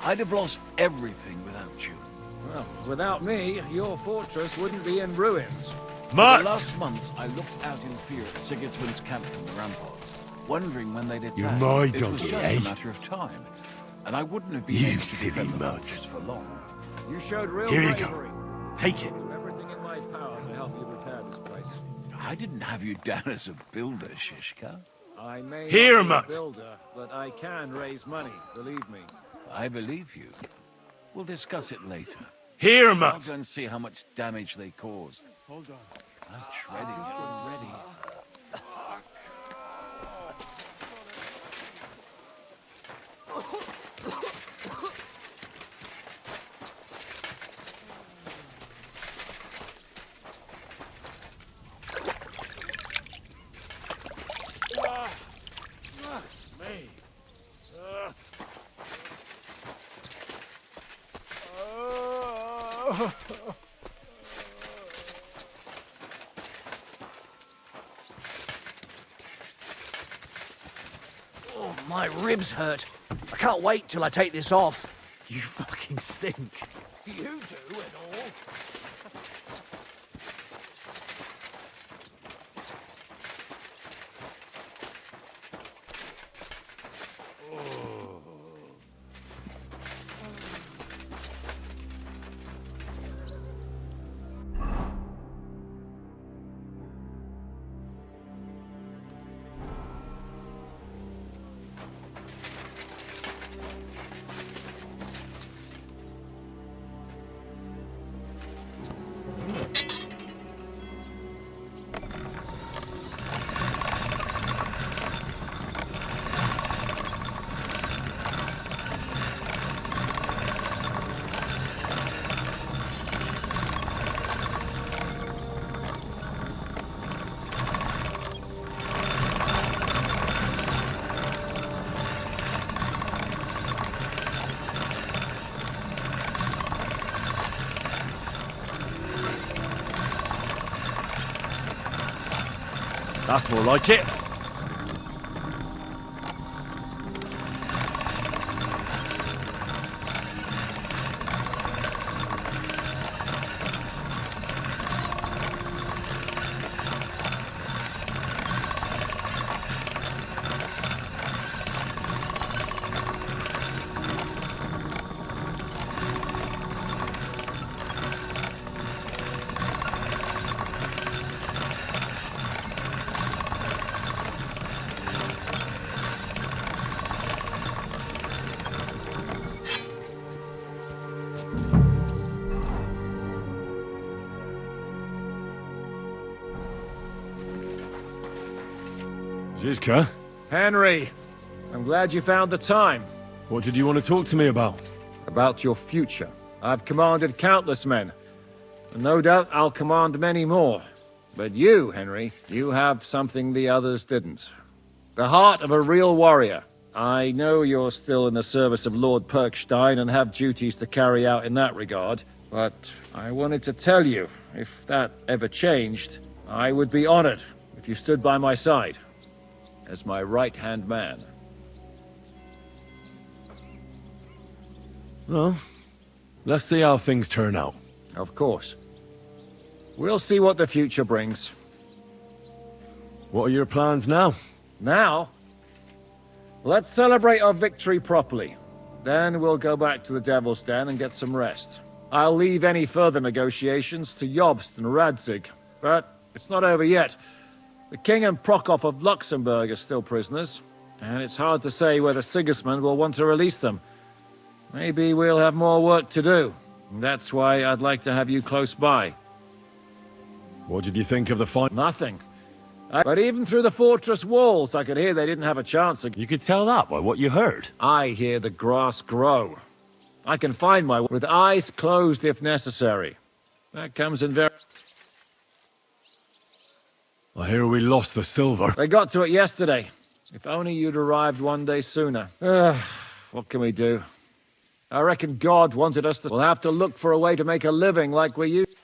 I'd have lost everything without you. Well, without me, your fortress wouldn't be in ruins. For the last months, I looked out in fear at Sigismund's camp from the ramparts, wondering when they'd attack. You're my It was doggy, just eh? a matter of time, and I wouldn't have been You able to silly defend the mutt. fortress for long. You showed real Here you bravery. go. Take it. I'll do everything in my power to help you repair this place. I didn't have you down as a builder, Shishka. I may Here, not be mutt. a builder, but I can raise money, believe me. I believe you. We'll discuss it later. Here, I'll mutt. go and see how much damage they caused. Hold on. I'm shredded already. Oh, my ribs hurt. I can't wait till I take this off. You fucking stink. You do and all. That's more like it. Zizka? Henry, I'm glad you found the time. What did you want to talk to me about? About your future. I've commanded countless men, and no doubt I'll command many more. But you, Henry, you have something the others didn't. The heart of a real warrior. I know you're still in the service of Lord Perkstein and have duties to carry out in that regard, but I wanted to tell you, if that ever changed, I would be honored if you stood by my side. as my right-hand man. Well, let's see how things turn out. Of course. We'll see what the future brings. What are your plans now? Now? Let's celebrate our victory properly. Then we'll go back to the Devil's Den and get some rest. I'll leave any further negotiations to Jobst and Radzig. But it's not over yet. The King and Prokop of Luxembourg are still prisoners, and it's hard to say whether Sigismund will want to release them. Maybe we'll have more work to do. That's why I'd like to have you close by. What did you think of the fight? Nothing. But even through the fortress walls, I could hear they didn't have a chance. You could tell that by what you heard. I hear the grass grow. I can find my way with eyes closed if necessary. That comes in very... I hear we lost the silver. They got to it yesterday. If only you'd arrived one day sooner. What can we do? I reckon God wanted us to... We'll have to look for a way to make a living like we used.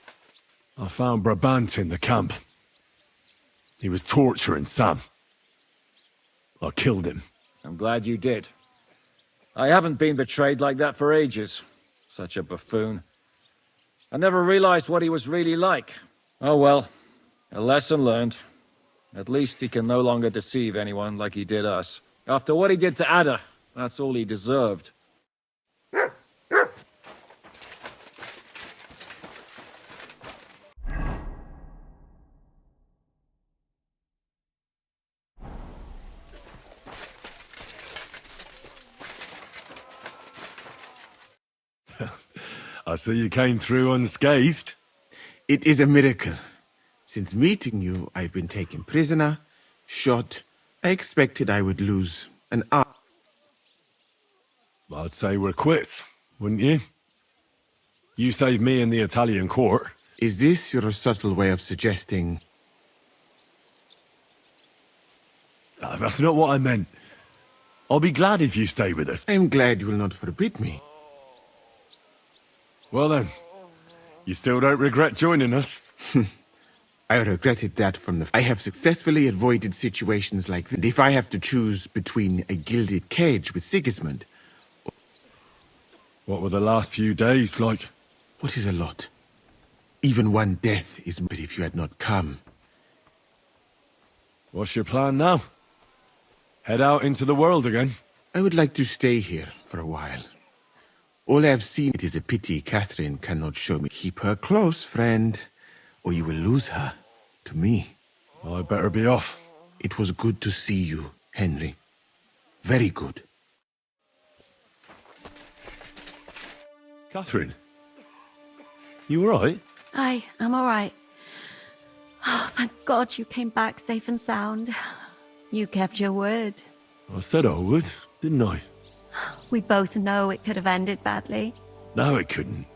I found Brabant in the camp. He was torturing Sam. I killed him. I'm glad you did. I haven't been betrayed like that for ages. Such a buffoon. I never realized what he was really like. Oh well, a lesson learned. At least he can no longer deceive anyone like he did us. After what he did to Ada, that's all he deserved. I see you came through unscathed. It is a miracle. Since meeting you, I've been taken prisoner, shot. I expected I would lose an arm. I'd say we're quits, wouldn't you? You saved me in the Italian court. Is this your subtle way of suggesting... That's not what I meant. I'll be glad if you stay with us. I'm glad you will not forbid me. Well then, you still don't regret joining us? I regretted that from the... I have successfully avoided situations like that. If I have to choose between a gilded cage with Sigismund... What were the last few days like? What is a lot? Even one death is... But if you had not come... What's your plan now? Head out into the world again? I would like to stay here for a while. All I have seen, it is a pity Catherine cannot show me. Keep her close, friend, or you will lose her to me. I better be off. It was good to see you, Henry. Very good. Catherine, you all right? I'm all right. Oh, thank God you came back safe and sound. You kept your word. I said I would, didn't I? We both know it could have ended badly. No, it couldn't.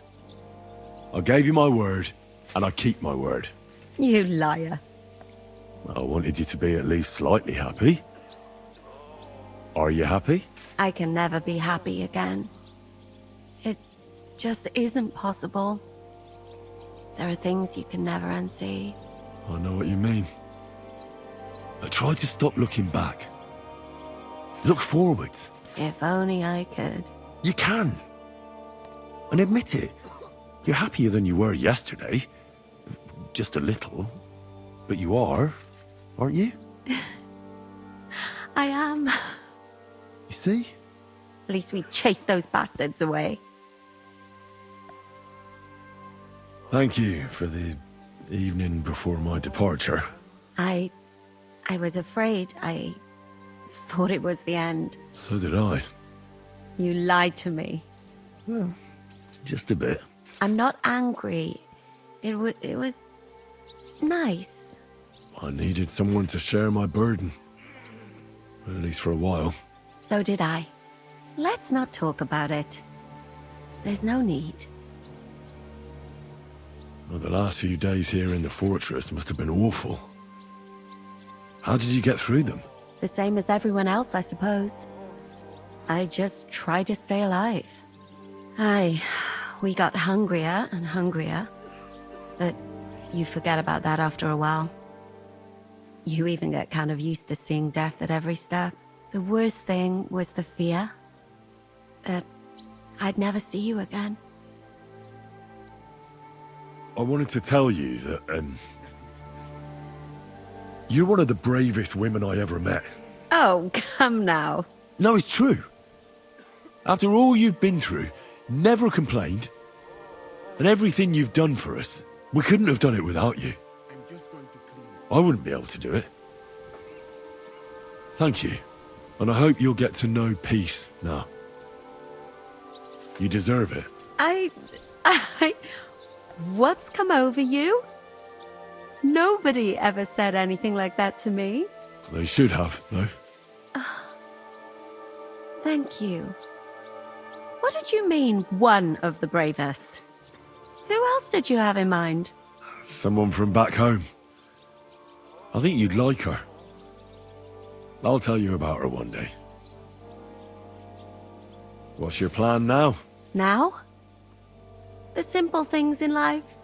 I gave you my word, and I keep my word. You liar. I wanted you to be at least slightly happy. Are you happy? I can never be happy again. It just isn't possible. There are things you can never unsee. I know what you mean. I tried to stop looking back. Look forwards. If only I could. You can. And admit it. You're happier than you were yesterday. Just a little. But you are, aren't you? I am. You see? At least we chased those bastards away. Thank you for the evening before my departure. I was afraid. I thought it was the end. So did I. You lied to me. Well, just a bit. I'm not angry. It was nice. I needed someone to share my burden. At least for a while. So did I. Let's not talk about it. There's no need. Well, the last few days here in the fortress must have been awful. How did you get through them? The same as everyone else, I suppose. I just tried to stay alive. We got hungrier and hungrier. But you forget about that after a while. You even get kind of used to seeing death at every step. The worst thing was the fear that I'd never see you again. I wanted to tell you that, you're one of the bravest women I ever met. Oh, come now. No, it's true. After all you've been through, never complained, and everything you've done for us, we couldn't have done it without you. I wouldn't be able to do it. Thank you, and I hope you'll get to know peace now. You deserve it. What's come over you? Nobody ever said anything like that to me. They should have, though. Thank you. What did you mean, one of the bravest? Who else did you have in mind? Someone from back home. I think you'd like her. I'll tell you about her one day. What's your plan now? Now? The simple things in life.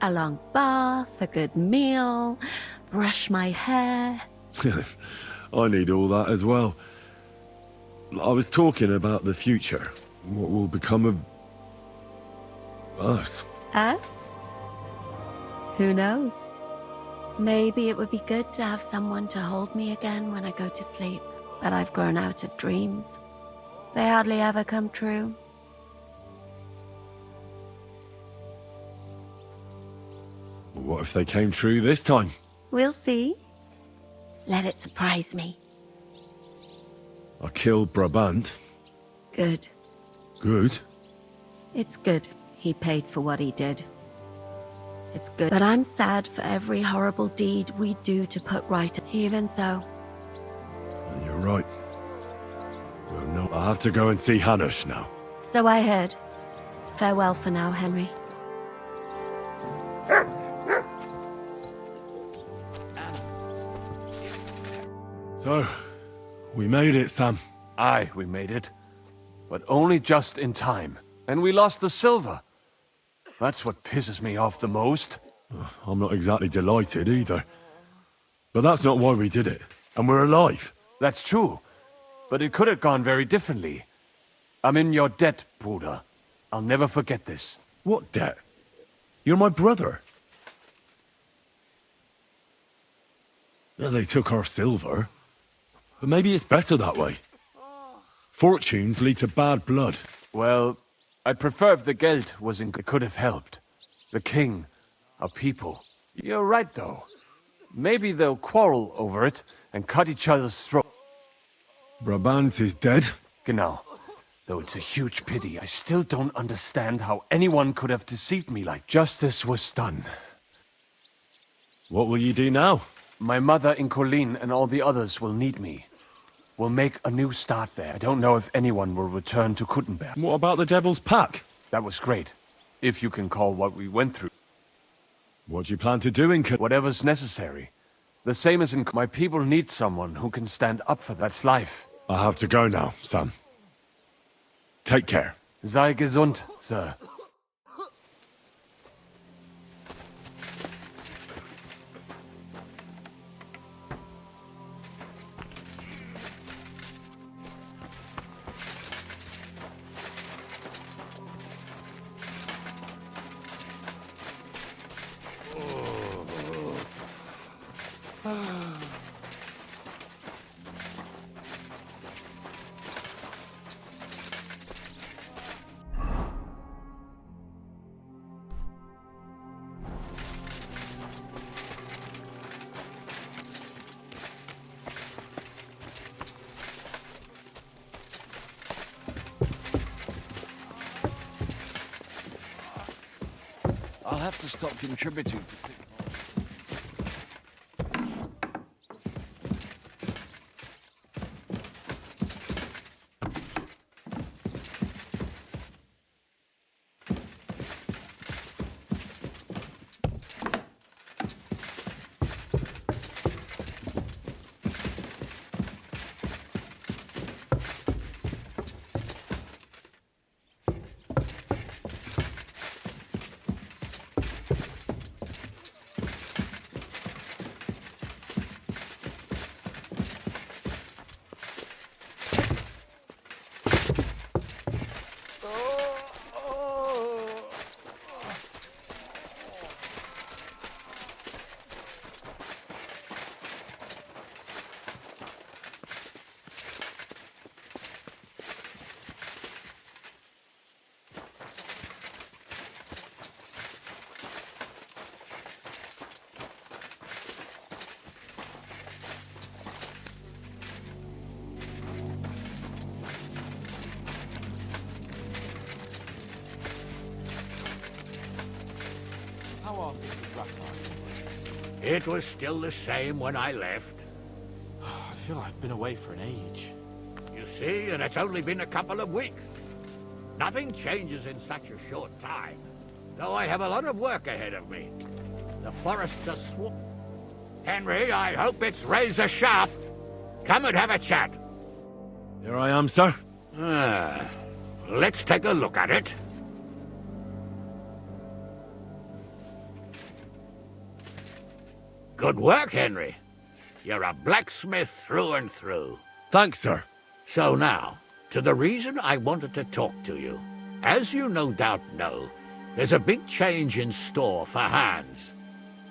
A long bath, a good meal, brush my hair. I need all that as well. I was talking about the future. What will become of us? Us? Who knows? Maybe it would be good to have someone to hold me again when I go to sleep. But I've grown out of dreams. They hardly ever come true. What if they came true this time? We'll see. Let it surprise me. I killed Brabant. Good. Good? It's good. He paid for what he did. It's good. But I'm sad for every horrible deed we do to put right. Even so. You're right. Well, no, I have to go and see Hanush now. So I heard. Farewell for now, Henry. So, we made it, Sam. Aye, we made it. But only just in time. And we lost the silver. That's what pisses me off the most. I'm not exactly delighted either. But that's not why we did it. And we're alive. That's true. But it could have gone very differently. I'm in your debt, Bruder. I'll never forget this. What debt? You're my brother. Yeah, they took our silver. But maybe it's better that way. Fortunes lead to bad blood. Well, I'd prefer if the Geld was in... It could have helped. The king, our people. You're right, though. Maybe they'll quarrel over it and cut each other's throat. Brabant is dead? Genau. Though it's a huge pity, I still don't understand how anyone could have deceived me like justice was done. What will you do now? My mother in Colleen and all the others will need me. We'll make a new start there. I don't know if anyone will return to Kuttenberg. What about the Devil's Pack? That was great. If you can call what we went through. What do you plan to do in Whatever's necessary. The same as in... My people need someone who can stand up for that's life. I have to go now, Sam. Take care. Sei gesund, sir. I'll have to stop contributing to sick. It was still the same when I left. I feel I've been away for an age. You see, and it's only been a couple of weeks. Nothing changes in such a short time, though I have a lot of work ahead of me. The forests are Henry, I hope it's razor sharp. Come and have a chat. Here I am, sir. Let's take a look at it. Good work, Henry. You're a blacksmith through and through. Thanks, sir. So now, to the reason I wanted to talk to you. As you no doubt know, there's a big change in store for Hans.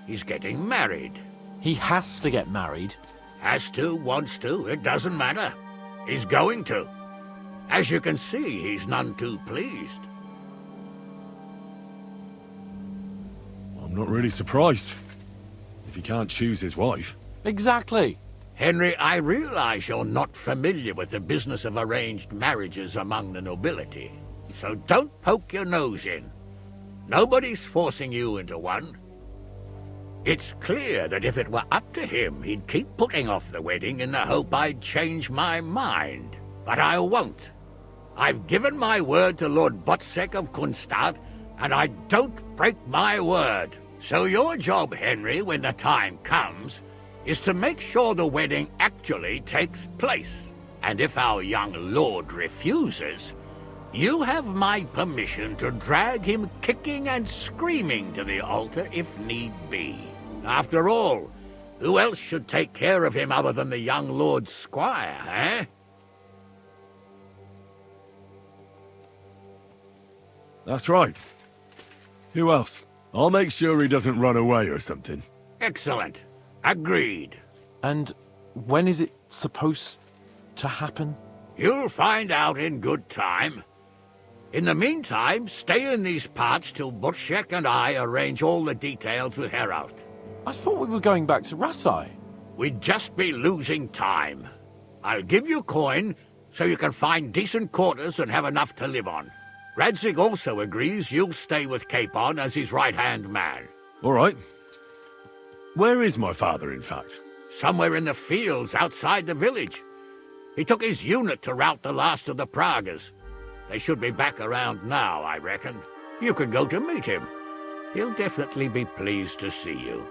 He's getting married. He has to get married. Has to, wants to, it doesn't matter. He's going to. As you can see, he's none too pleased. I'm not really surprised. If he can't choose his wife. Exactly. Henry, I realize you're not familiar with the business of arranged marriages among the nobility, so don't poke your nose in. Nobody's forcing you into one. It's clear that if it were up to him, he'd keep putting off the wedding in the hope I'd change my mind. But I won't. I've given my word to Lord Botsek of Kunstad, and I don't break my word. So your job, Henry, when the time comes, is to make sure the wedding actually takes place. And if our young lord refuses, you have my permission to drag him kicking and screaming to the altar if need be. After all, who else should take care of him other than the young lord's squire, eh? That's right. Who else? I'll make sure he doesn't run away or something. Excellent. Agreed. And when is it supposed to happen? You'll find out in good time. In the meantime, stay in these parts till Butchek and I arrange all the details with Herald. I thought we were going back to Ratai. We'd just be losing time. I'll give you coin so you can find decent quarters and have enough to live on. Radzig also agrees you'll stay with Capon as his right-hand man. All right. Where is my father, in fact? Somewhere in the fields outside the village. He took his unit to rout the last of the Pragas. They should be back around now, I reckon. You could go to meet him. He'll definitely be pleased to see you.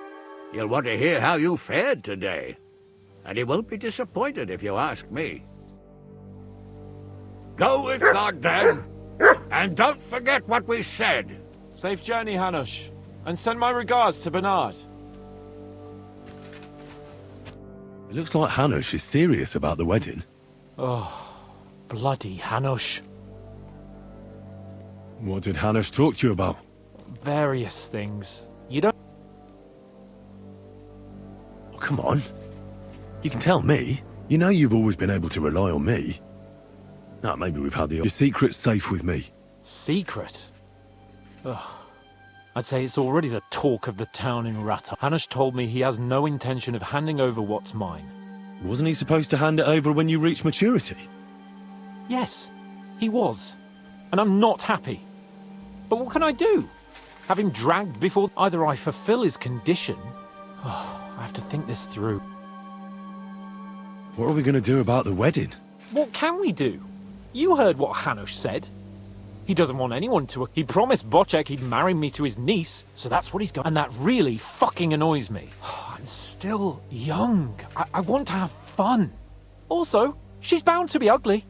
He'll want to hear how you fared today. And he won't be disappointed if you ask me. Go with God, then. And don't forget what we said. Safe journey, Hanush. And send my regards to Bernard. It looks like Hanush is serious about the wedding. Oh, bloody Hanush. What did Hanush talk to you about? Various things. You don't... Oh, come on. You can tell me. You know you've always been able to rely on me. Now, maybe we've had your secret's safe with me. Secret? Ugh. I'd say it's already the talk of the town in Rata. Hanush told me he has no intention of handing over what's mine. Wasn't he supposed to hand it over when you reach maturity? Yes, he was. And I'm not happy. But what can I do? Have him dragged before either I fulfill his condition... Oh, I have to think this through. What are we going to do about the wedding? What can we do? You heard what Hanush said. He doesn't want anyone to... He promised Bocek he'd marry me to his niece, so that's what he's got. And that really fucking annoys me. I'm still young. I want to have fun. Also, she's bound to be ugly.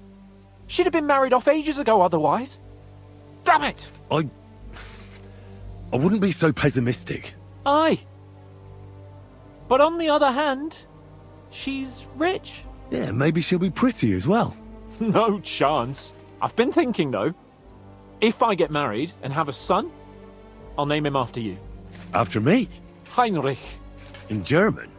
She'd have been married off ages ago otherwise. Damn it! I wouldn't be so pessimistic. Aye. But on the other hand, she's rich. Yeah, maybe she'll be pretty as well. No chance. I've been thinking, though. If I get married and have a son, I'll name him after you. After me? Heinrich. In German?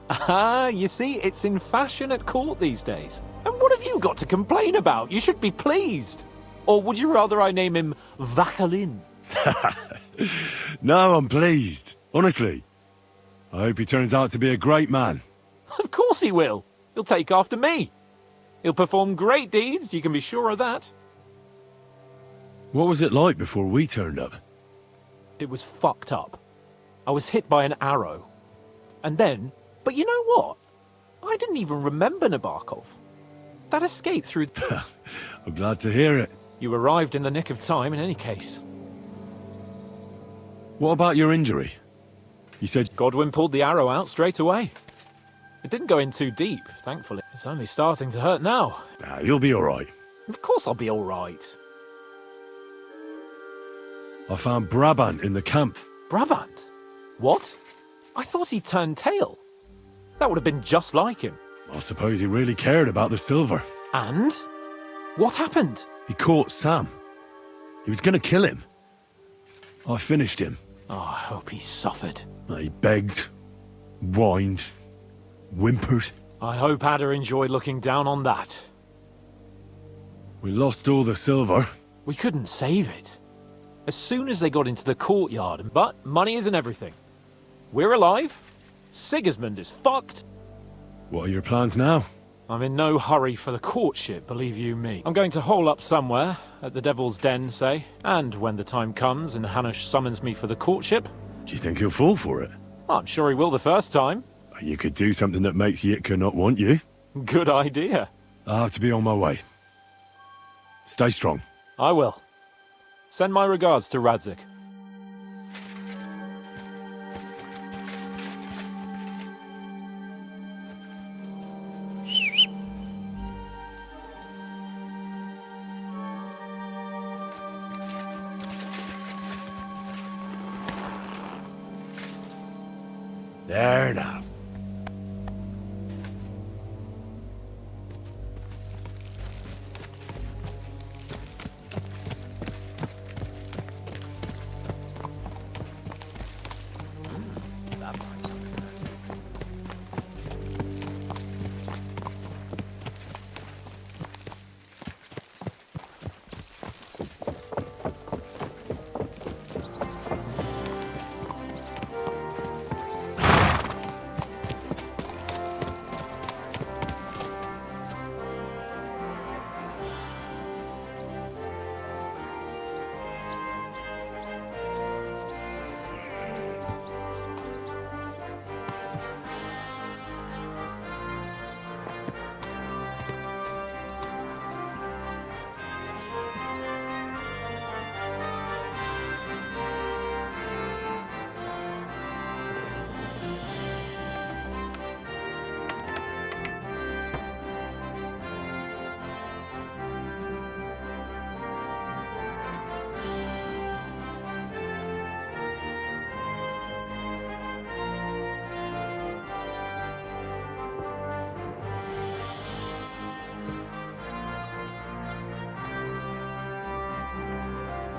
Ah, you see, it's in fashion at court these days. And what have you got to complain about? You should be pleased. Or would you rather I name him Vachelin? No, I'm pleased. Honestly. I hope he turns out to be a great man. Of course he will. He'll take after me. He'll perform great deeds, you can be sure of that. What was it like before we turned up? It was fucked up. I was hit by an arrow. And then... But you know what? I didn't even remember Nabokov. That escape through... I'm glad to hear it. You arrived in the nick of time in any case. What about your injury? You said... Godwin pulled the arrow out straight away. It didn't go in too deep, thankfully. It's only starting to hurt now. Nah, you'll be alright. Of course I'll be alright. I found Brabant in the camp. Brabant? What? I thought he turned tail. That would have been just like him. I suppose he really cared about the silver. And? What happened? He caught Sam. He was gonna kill him. I finished him. Oh, I hope he suffered. He begged, whined, whimpered. I hope Ada enjoyed looking down on that. We lost all the silver. We couldn't save it. As soon as they got into the courtyard, but money isn't everything. We're alive. Sigismund is fucked. What are your plans now? I'm in no hurry for the courtship, believe you me. I'm going to hole up somewhere, at the Devil's Den, say, and when the time comes and Hanush summons me for the courtship... Do you think he'll fall for it? I'm sure he will the first time. You could do something that makes Yitka not want you. Good idea. I'll have to be on my way. Stay strong. I will. Send my regards to Radzik. There now.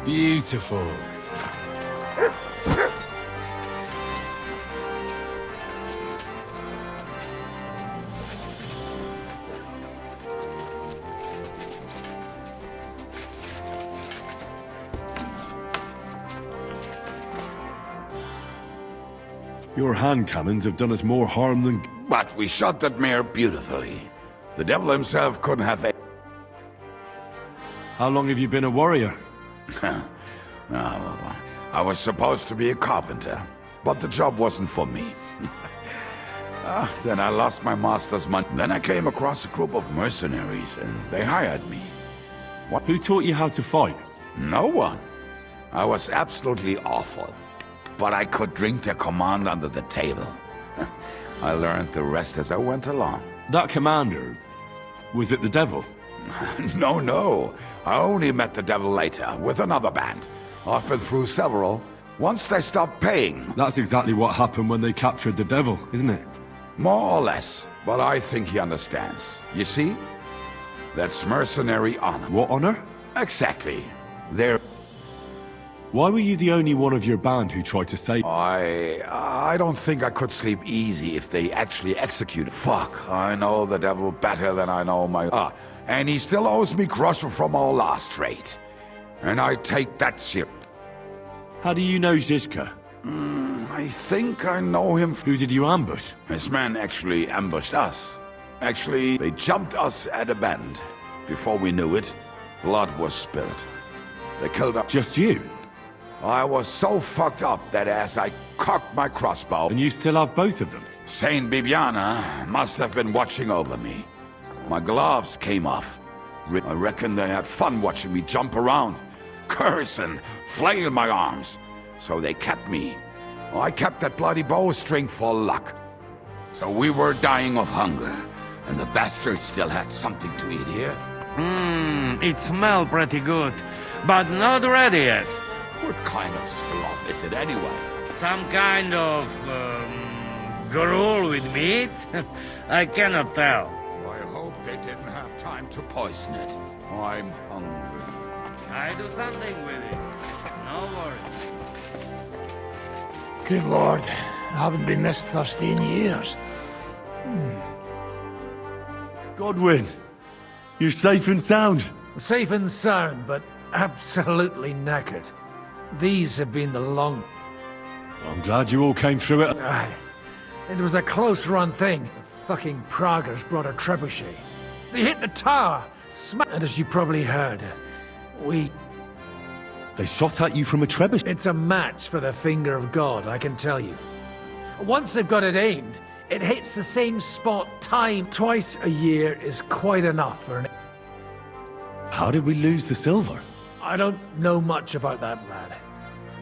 Beautiful. Your hand cannons have done us more harm than... But we shot that mare beautifully. The devil himself couldn't have... How long have you been a warrior? I was supposed to be a carpenter, but the job wasn't for me. Then I lost my master's money. Then I came across a group of mercenaries, and they hired me. What? Who taught you how to fight? No one. I was absolutely awful. But I could drink their command under the table. I learned the rest as I went along. That commander, was it the devil? No. I only met the devil later, with another band. I've been through several. Once they stopped paying... That's exactly what happened when they captured the devil, isn't it? More or less, but I think he understands. You see? That's mercenary honor. What honor? Exactly. They're... Why were you the only one of your band who tried to save... I don't think I could sleep easy if they actually executed. Fuck, I know the devil better than I know my... and he still owes me groschen from our last raid. And I take that ship. How do you know Zizka? I think I know him. Who did you ambush? His men actually ambushed us. Actually, they jumped us at a bend. Before we knew it, blood was spilled. They killed us. Just you? I was so fucked up that as I cocked my crossbow... And you still have both of them? Saint Bibiana must have been watching over me. My gloves came off. I reckon they had fun watching me jump around, curse and flail my arms. So they kept me. I kept that bloody bowstring for luck. So we were dying of hunger, and the bastards still had something to eat here. It smells pretty good, but not ready yet. What kind of slop is it anyway? Some kind of, gruel with meat? I cannot tell. I hope they didn't have time to poison it. I'm hungry. I do something with it. No worries. Good Lord, I haven't been this thirsty in years. Godwin, you're safe and sound. Safe and sound, but absolutely knackered. These have been the long... I'm glad you all came through it. Aye. It was a close-run thing. The fucking Praggers brought a trebuchet. They hit the tower, and as you probably heard, They shot at you from a trebuchet? It's a match for the finger of God, I can tell you. Once they've got it aimed, it hits the same spot twice a year is quite enough for an... How did we lose the silver? I don't know much about that, lad.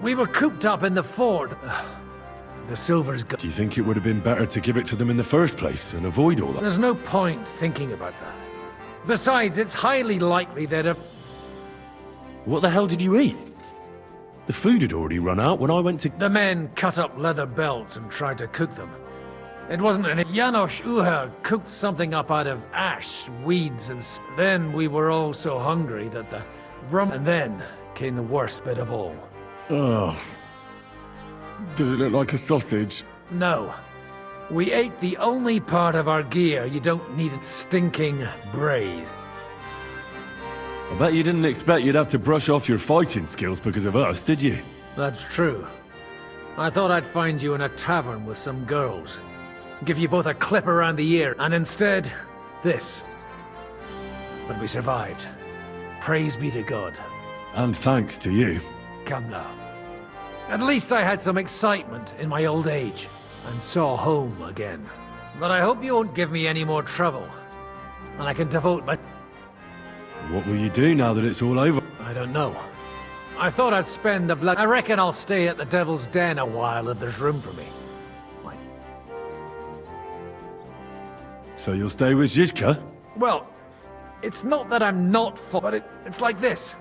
We were cooped up in the fort. The silver's gone. Do you think it would have been better to give it to them in the first place and avoid all that? There's no point thinking about that. Besides, it's highly likely that What the hell did you eat? The food had already run out when I went to... The men cut up leather belts and tried to cook them. It wasn't an... Janos Uher cooked something up out of ash, weeds, and... Then we were all so hungry that the rum... And then came the worst bit of all. Oh. Did it look like a sausage? No. We ate the only part of our gear you don't need stinking braise. I bet you didn't expect you'd have to brush off your fighting skills because of us, did you? That's true. I thought I'd find you in a tavern with some girls. Give you both a clip around the ear, and instead, this. But we survived. Praise be to God. And thanks to you. Come now. At least I had some excitement in my old age, and saw home again. But I hope you won't give me any more trouble, and I can devote my... What will you do now that it's all over? I don't know. I thought I'd spend the blood... I reckon I'll stay at the Devil's Den a while if there's room for me. So you'll stay with Zizka? Well, it's not that I'm not for... But it's like this.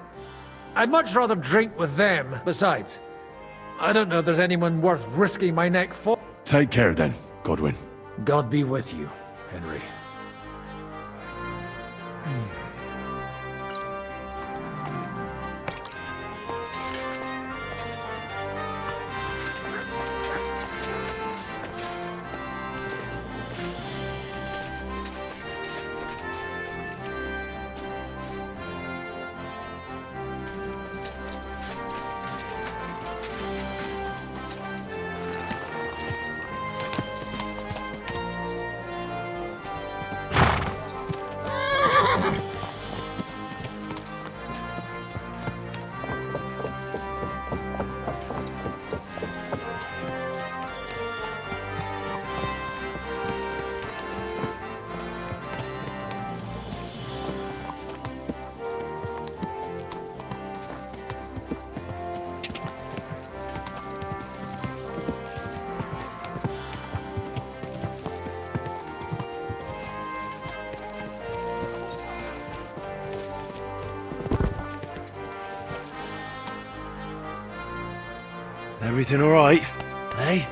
I'd much rather drink with them. Besides, I don't know if there's anyone worth risking my neck for. Take care then, Godwin. God be with you, Henry. Everything all right, eh?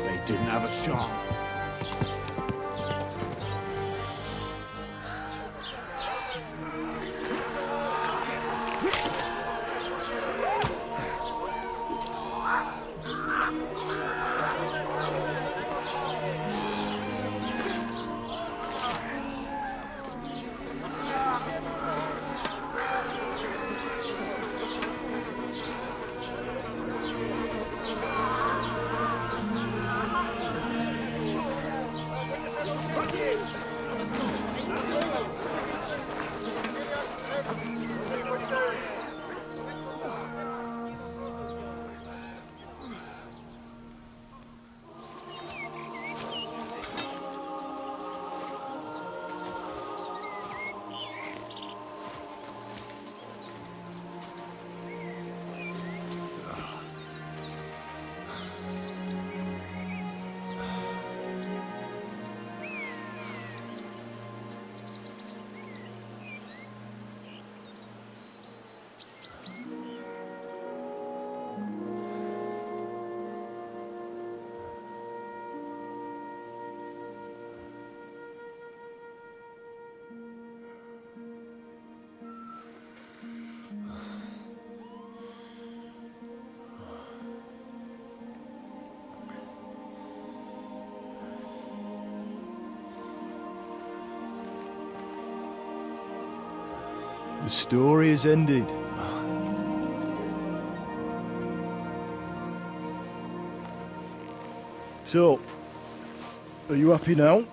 They didn't have a chance. The story is ended. So, are you happy now?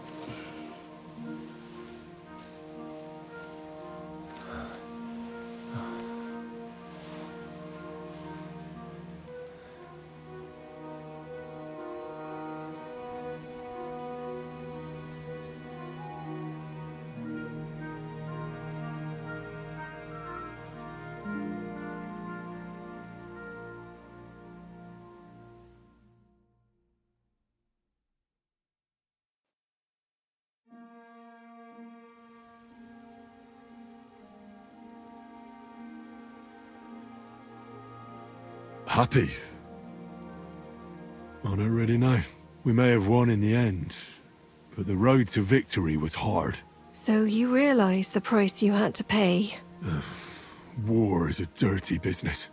Happy? I don't really know. We may have won in the end, but the road to victory was hard. So you realize the price you had to pay? War is a dirty business.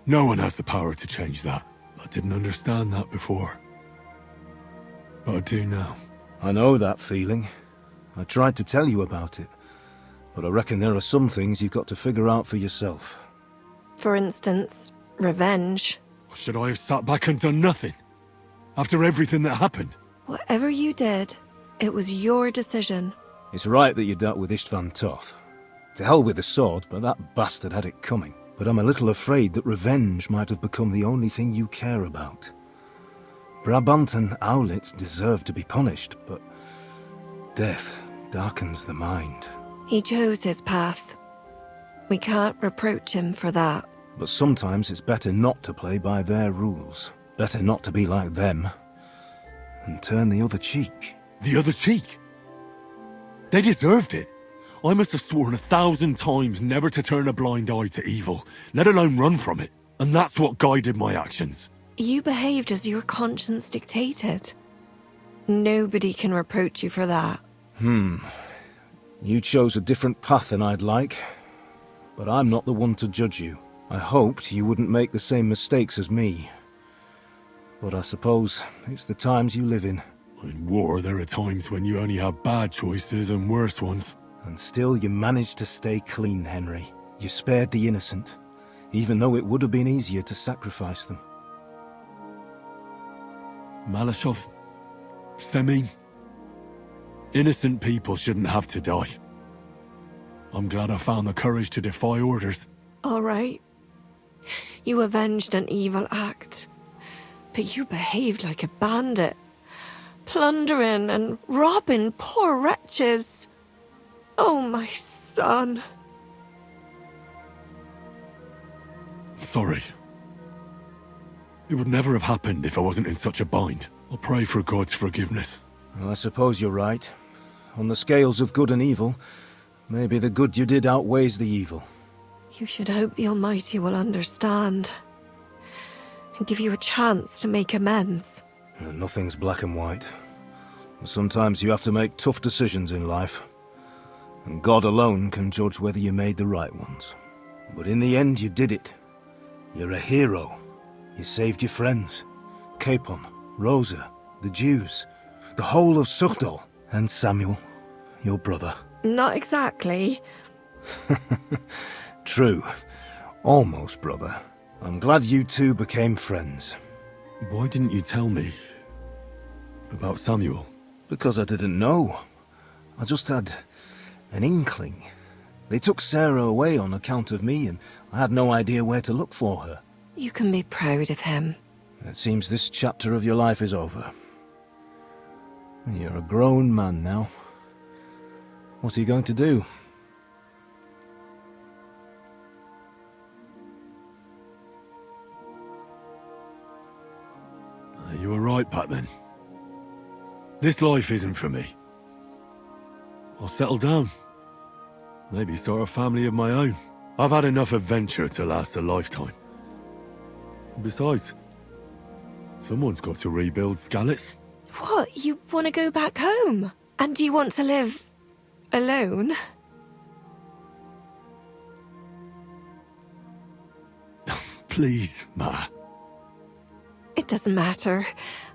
No one has the power to change that. I didn't understand that before. But I do now. I know that feeling. I tried to tell you about it, but I reckon there are some things you've got to figure out for yourself. For instance, revenge. Should I have sat back and done nothing? After everything that happened? Whatever you did, it was your decision. It's right that you dealt with Istvan tough. To hell with the sword, but that bastard had it coming. But I'm a little afraid that revenge might have become the only thing you care about. Brabantan owlets deserve to be punished, but death darkens the mind. He chose his path. We can't reproach him for that. But sometimes it's better not to play by their rules. Better not to be like them. And turn the other cheek. The other cheek? They deserved it. I must have sworn 1,000 times never to turn a blind eye to evil, let alone run from it. And that's what guided my actions. You behaved as your conscience dictated. Nobody can reproach you for that. You chose a different path than I'd like. But I'm not the one to judge you. I hoped you wouldn't make the same mistakes as me. But I suppose it's the times you live in. In war, there are times when you only have bad choices and worse ones. And still you managed to stay clean, Henry. You spared the innocent, even though it would have been easier to sacrifice them. Malashov, Semyon, innocent people shouldn't have to die. I'm glad I found the courage to defy orders. All right. You avenged an evil act. But you behaved like a bandit. Plundering and robbing poor wretches. Oh, my son. Sorry. It would never have happened if I wasn't in such a bind. I'll pray for God's forgiveness. Well, I suppose you're right. On the scales of good and evil, maybe the good you did outweighs the evil. You should hope the Almighty will understand. And give you a chance to make amends. Nothing's black and white. Sometimes you have to make tough decisions in life. And God alone can judge whether you made the right ones. But in the end, you did it. You're a hero. You saved your friends. Capon, Rosa, the Jews, the whole of Sugdol, and Samuel, your brother. Not exactly. True. Almost, brother. I'm glad you two became friends. Why didn't you tell me about Samuel? Because I didn't know. I just had an inkling. They took Sarah away on account of me, and I had no idea where to look for her. You can be proud of him. It seems this chapter of your life is over. You're a grown man now. What are you going to do? You were right back then. This life isn't for me. I'll settle down. Maybe start a family of my own. I've had enough adventure to last a lifetime. Besides, someone's got to rebuild Skalitz. What? You want to go back home? And you want to live alone? Please, Ma. It doesn't matter.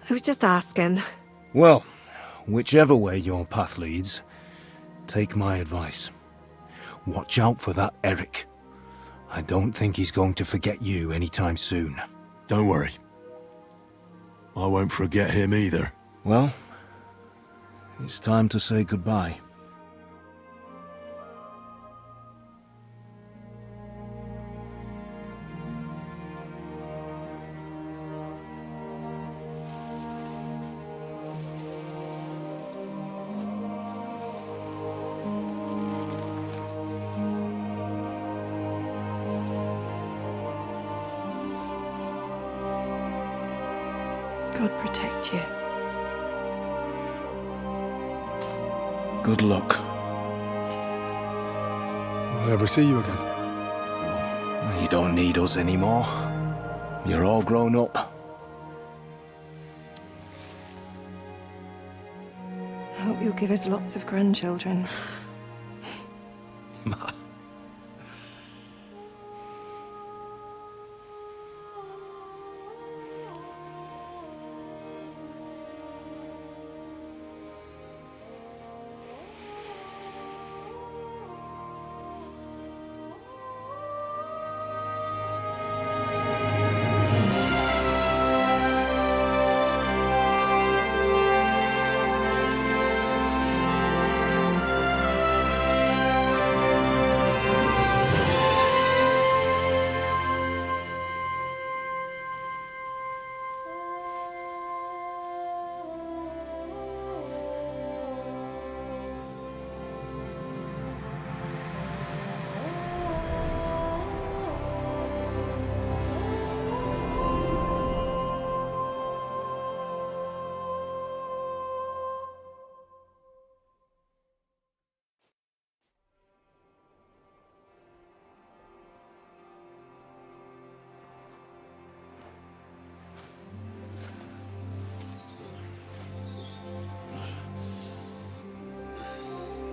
I was just asking. Well, whichever way your path leads, take my advice. Watch out for that Eric. I don't think he's going to forget you anytime soon. Don't worry. I won't forget him either. Well, it's time to say goodbye. God protect you. Good luck. Will I ever see you again? You don't need us anymore. You're all grown up. I hope you'll give us lots of grandchildren.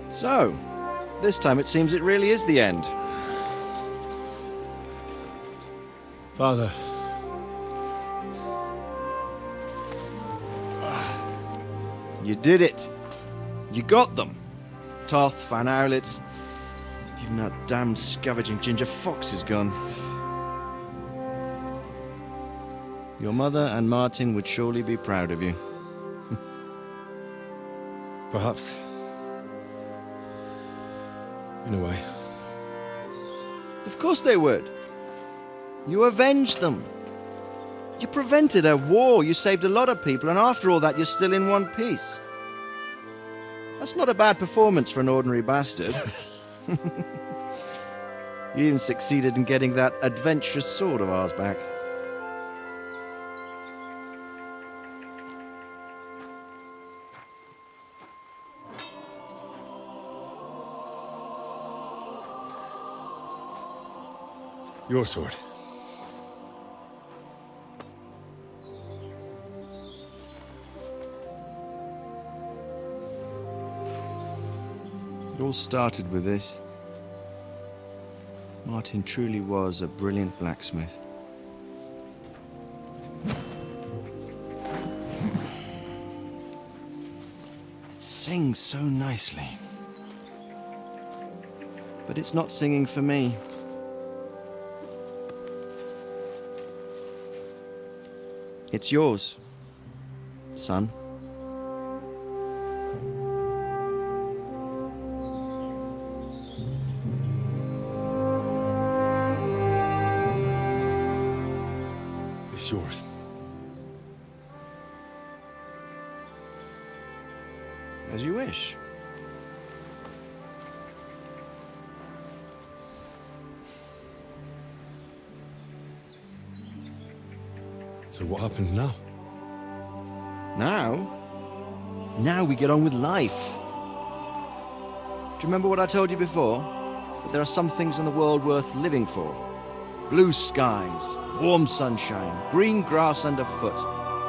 So, this time it seems it really is the end. Father. You did it. You got them. Toth, Van Owlitz. Even that damned scavenging ginger fox is gone. Your mother and Martin would surely be proud of you. Perhaps. In a way. Of course they would. You avenged them. You prevented a war, you saved a lot of people, and after all that you're still in one piece. That's not a bad performance for an ordinary bastard. You even succeeded in getting that adventurous sword of ours back. Your sword. It all started with this. Martin truly was a brilliant blacksmith. It sings so nicely. But it's not singing for me. It's yours, son. It's yours. As you wish. So what happens now? Now we get on with life. Do you remember what I told you before? That there are some things in the world worth living for. Blue skies, warm sunshine, green grass underfoot,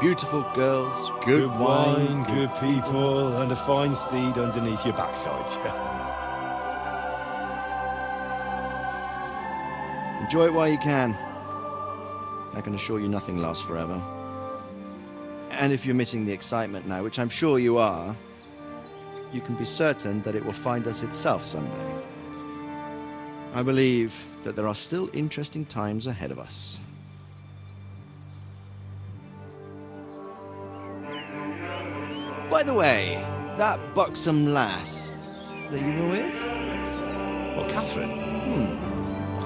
beautiful girls, good wine, good people, and a fine steed underneath your backside. Enjoy it while you can. I can assure you nothing lasts forever. And if you're missing the excitement now, which I'm sure you are, you can be certain that it will find us itself someday. I believe that there are still interesting times ahead of us. By the way, that buxom lass that you were with? What, Catherine?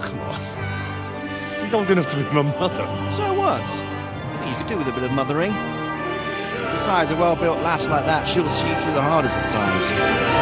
Come on. She's old enough to be my mother. So what? I think you could do with a bit of mothering. Besides, a well-built lass like that, she'll see you through the hardest of times.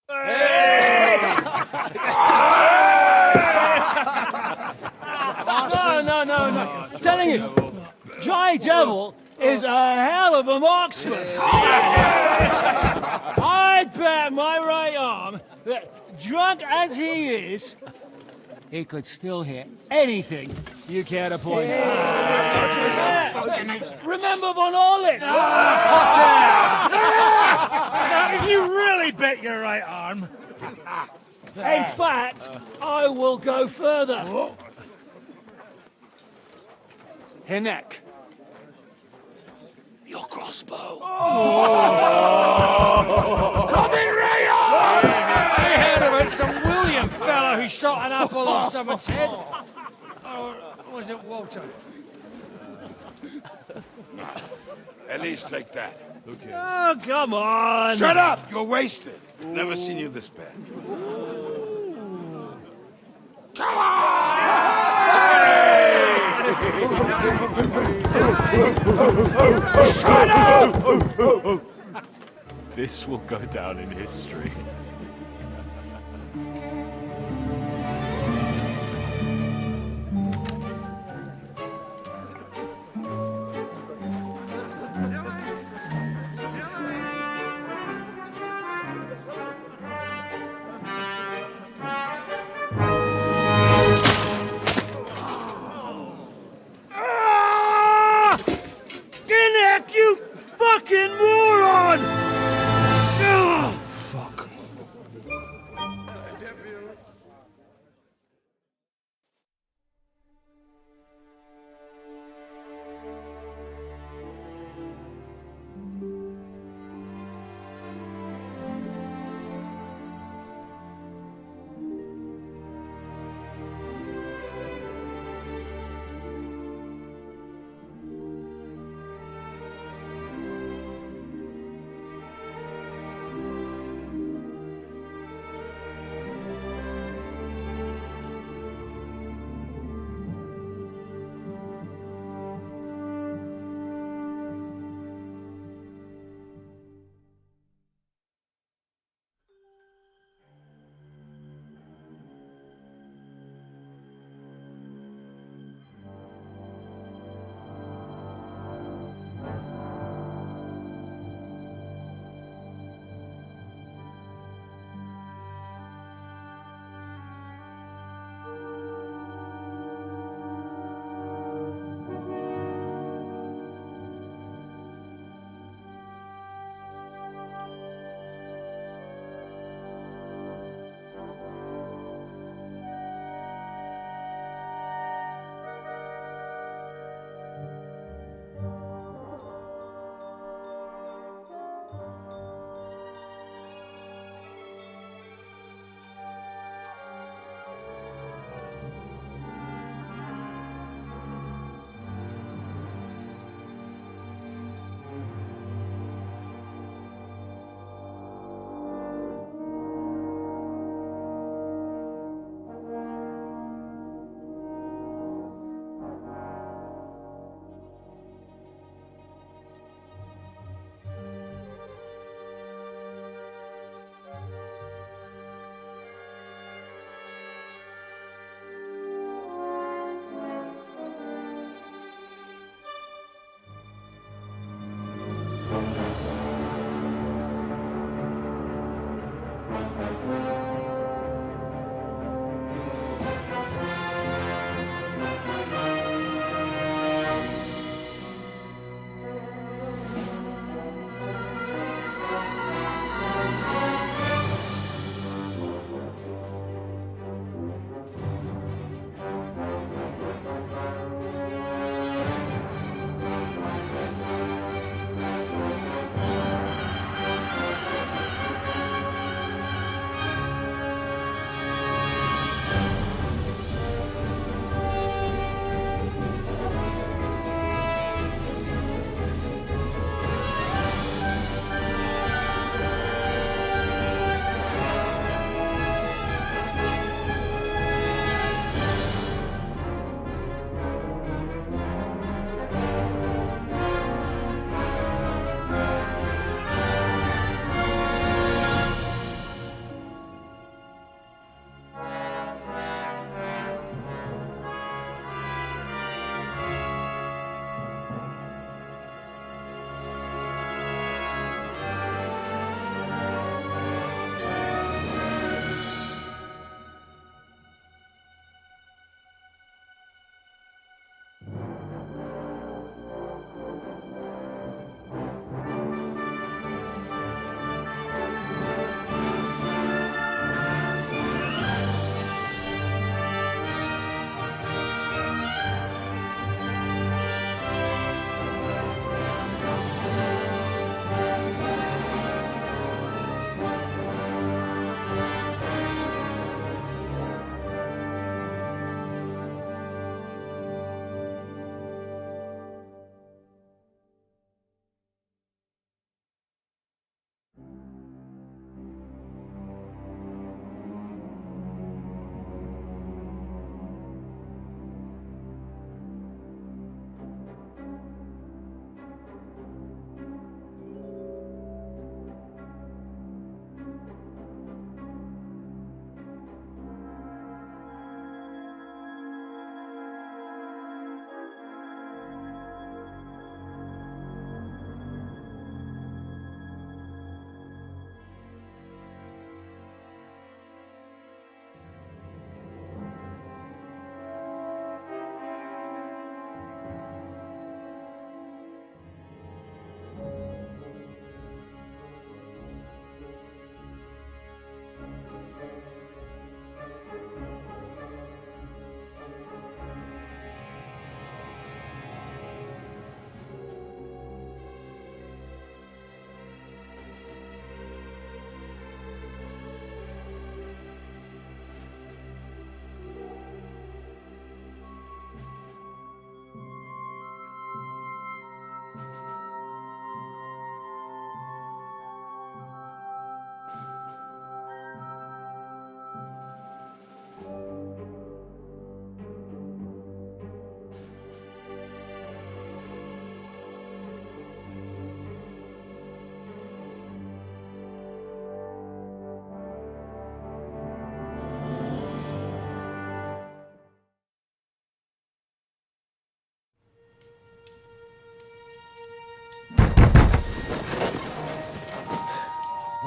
No. I'm telling you, Dry Devil is a hell of a marksman. I'd bet my right arm that, drunk as he is, he could still hit anything you care to point out. Remember Von Orlitz? Now, if you really bet your right arm... In fact, I will go further. Her neck. Your crossbow. Come in, Rayon! I heard about some William fellow who shot an apple off someone's head. Or was it Walter? At least take that. Oh, come on! Shut up! You're wasted. Never seen you this bad. Come on! Shut up! This will go down in history. You fucking moron! Fuck.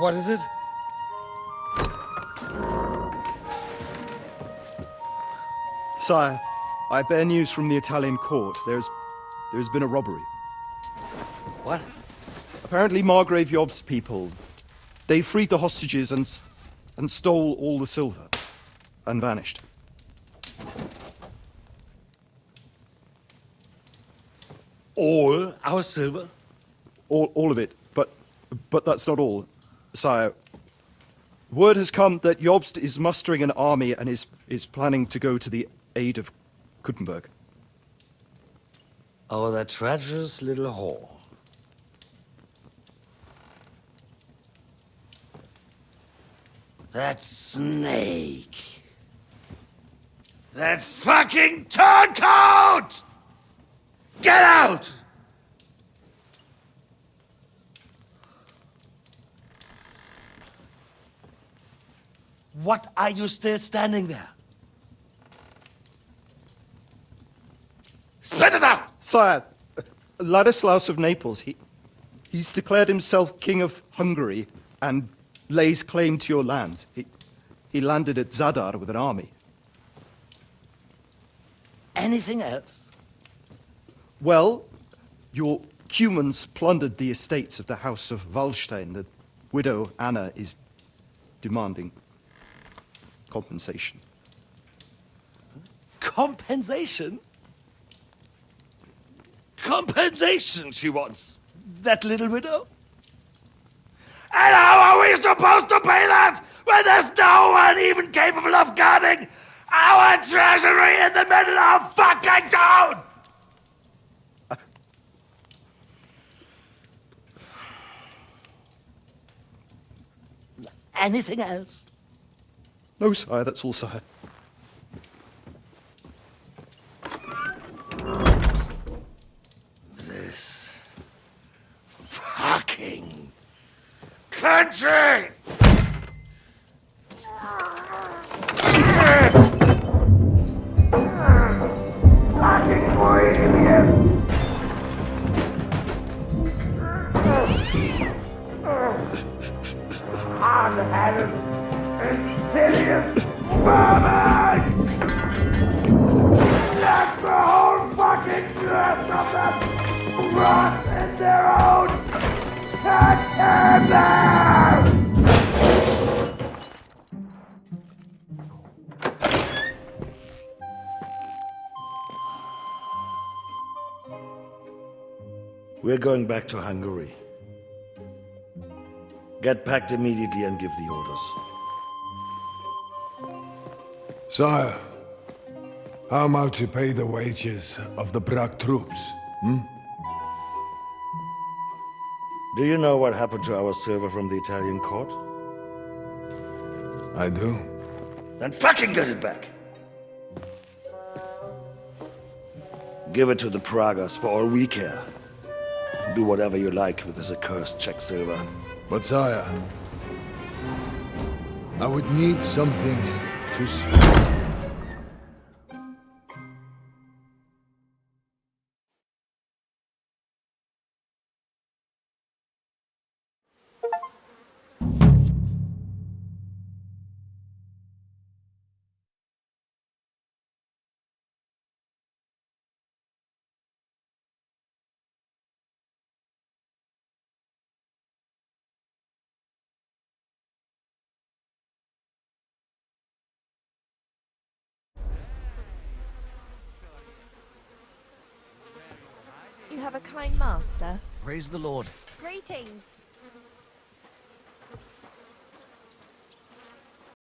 What is it? Sire, I bear news from the Italian court. There's been a robbery. What? Apparently Margrave Yob's people, they freed the hostages and stole all the silver and vanished. All our silver? All of it, but that's not all, sire. Word has come that Jobst is mustering an army and is planning to go to the aid of Kuttenberg. Oh, that treacherous little whore. That snake. That fucking turncoat! Get out! What are you still standing there? Spit it out! Sire, Ladislaus of Naples, he's declared himself king of Hungary and lays claim to your lands. He landed at Zadar with an army. Anything else? Well, your Cumans plundered the estates of the House of Wallstein. The widow Anna is demanding compensation. Compensation? Compensation she wants, that little widow? And how are we supposed to pay that when there's no one even capable of guarding our treasury in the middle of fucking town? Anything else? No, sire, that's all, sire. This fucking country! Fucking bohemian! Hard-headed, insidious vermin! Let the whole fucking rest of them rot in their own containers! We're going back to Hungary. Get packed immediately and give the orders. Sire, how am I to pay the wages of the Prague troops? Do you know what happened to our silver from the Italian court? I do. Then fucking get it back! Give it to the Pragas for all we care. Do whatever you like with this accursed Czech silver. But sire, I would need something to see. You have a kind master. Praise the Lord. Greetings.